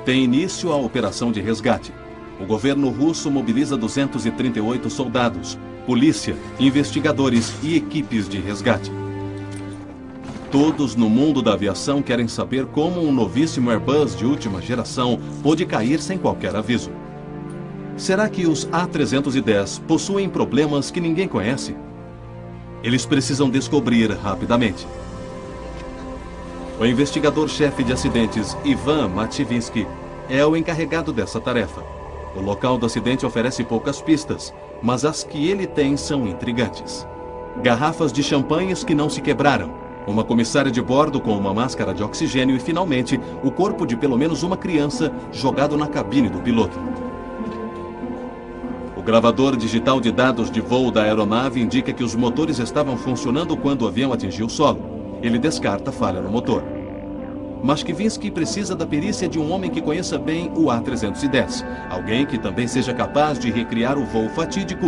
Tem início a operação de resgate. O governo russo mobiliza 238 soldados, polícia, investigadores e equipes de resgate. Todos no mundo da aviação querem saber como um novíssimo Airbus de última geração pôde cair sem qualquer aviso. Será que os A310 possuem problemas que ninguém conhece? Eles precisam descobrir rapidamente. O investigador-chefe de acidentes, Ivan Mativinsky, é o encarregado dessa tarefa. O local do acidente oferece poucas pistas, mas as que ele tem são intrigantes. Garrafas de champanhes que não se quebraram, uma comissária de bordo com uma máscara de oxigênio e, finalmente, o corpo de pelo menos uma criança jogado na cabine do piloto. O gravador digital de dados de voo da aeronave indica que os motores estavam funcionando quando o avião atingiu o solo. Ele descarta falha no motor. Mas Kivinsky precisa da perícia de um homem que conheça bem o A310. Alguém que também seja capaz de recriar o voo fatídico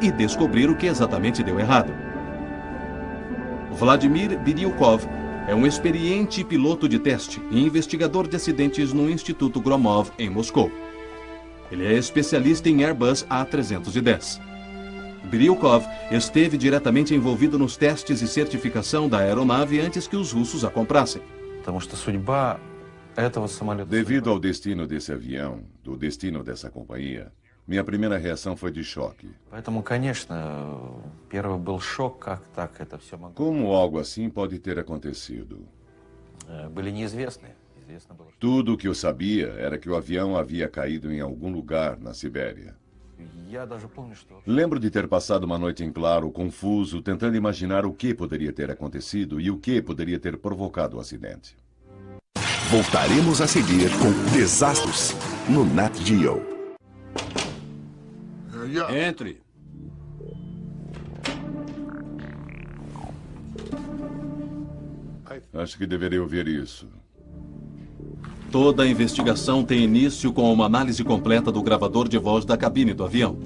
e descobrir o que exatamente deu errado. Vladimir Biryukov é um experiente piloto de teste e investigador de acidentes no Instituto Gromov, em Moscou. Ele é especialista em Airbus A310. Biryukov esteve diretamente envolvido nos testes e certificação da aeronave antes que os russos a comprassem. Devido ao destino desse avião, do destino dessa companhia, minha primeira reação foi de choque. Como algo assim pode ter acontecido? Tudo o que eu sabia era que o avião havia caído em algum lugar na Sibéria. Lembro de ter passado uma noite em claro, confuso, tentando imaginar o que poderia ter acontecido e o que poderia ter provocado o acidente. Voltaremos a seguir com Desastres no Nat Geo. Entre. Acho que deveria ouvir isso. Toda a investigação tem início com uma análise completa do gravador de voz da cabine do avião.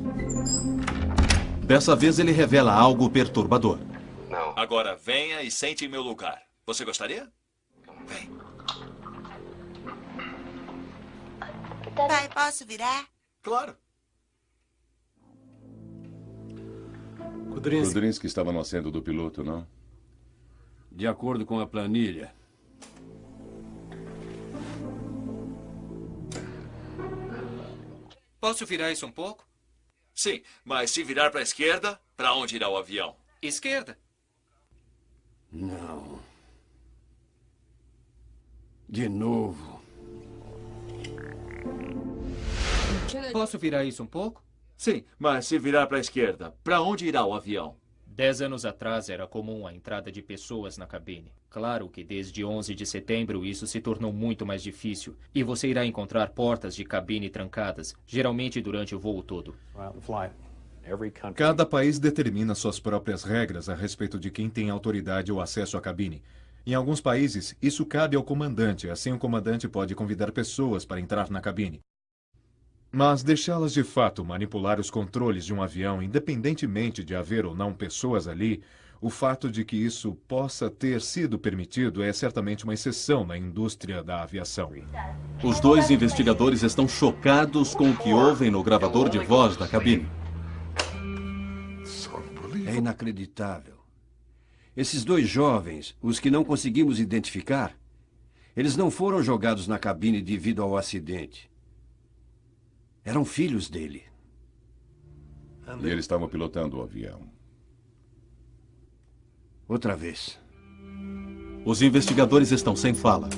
Dessa vez ele revela algo perturbador. Não. Agora venha e sente em meu lugar. Você gostaria? Vem. Pai, posso virar? Claro. Kudrinsky estava no assento do piloto, não? De acordo com a planilha. Posso virar isso um pouco? Sim, mas se virar para a esquerda, para onde irá o avião? Esquerda. Não. De novo. Posso virar isso um pouco? Sim, mas se virar para a esquerda, para onde irá o avião? 10 anos atrás era comum a entrada de pessoas na cabine. Claro que desde 11 de setembro isso se tornou muito mais difícil e você irá encontrar portas de cabine trancadas, geralmente durante o voo todo. Cada país determina suas próprias regras a respeito de quem tem autoridade ou acesso à cabine. Em alguns países, isso cabe ao comandante, assim o comandante pode convidar pessoas para entrar na cabine. Mas deixá-las de fato manipular os controles de um avião, independentemente de haver ou não pessoas ali, o fato de que isso possa ter sido permitido é certamente uma exceção na indústria da aviação. Os dois investigadores estão chocados com o que ouvem no gravador de voz da cabine. É inacreditável. Esses dois jovens, os que não conseguimos identificar, eles não foram jogados na cabine devido ao acidente. Eram filhos dele. E eles estavam pilotando o avião. Outra vez. Os investigadores estão sem fala.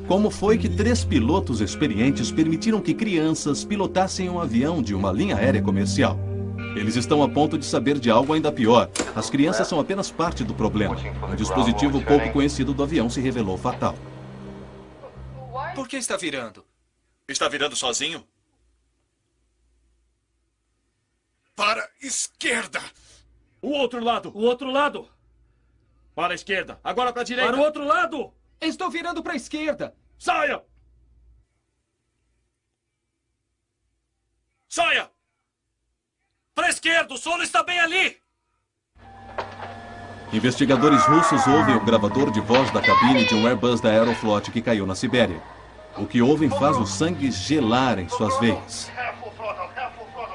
Como foi que 3 pilotos experientes permitiram que crianças pilotassem um avião de uma linha aérea comercial? Eles estão a ponto de saber de algo ainda pior. As crianças são apenas parte do problema. Um dispositivo pouco conhecido do avião se revelou fatal. Por que está virando? Está virando sozinho? Para a esquerda! O outro lado! O outro lado! Para a esquerda! Agora para a direita! Para o outro lado! Estou virando para a esquerda! Saia! Saia! Para a esquerda! O solo está bem ali! Investigadores russos ouvem o gravador de voz da cabine de um Airbus da Aeroflot que caiu na Sibéria. O que ouvem faz o sangue gelar em suas veias.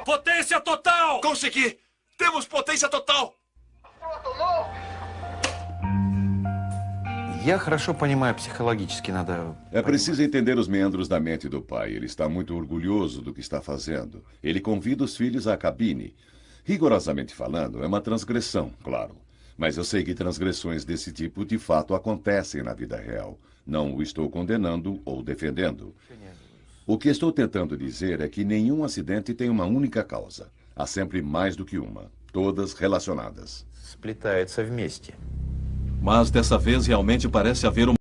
Potência total! Consegui! Temos potência total! É preciso entender os meandros da mente do pai. Ele está muito orgulhoso do que está fazendo. Ele convida os filhos à cabine. Rigorosamente falando, é uma transgressão, claro. Mas eu sei que transgressões desse tipo de fato acontecem na vida real. Não o estou condenando ou defendendo. O que estou tentando dizer é que nenhum acidente tem uma única causa. Há sempre mais do que uma, todas relacionadas. Mas dessa vez realmente parece haver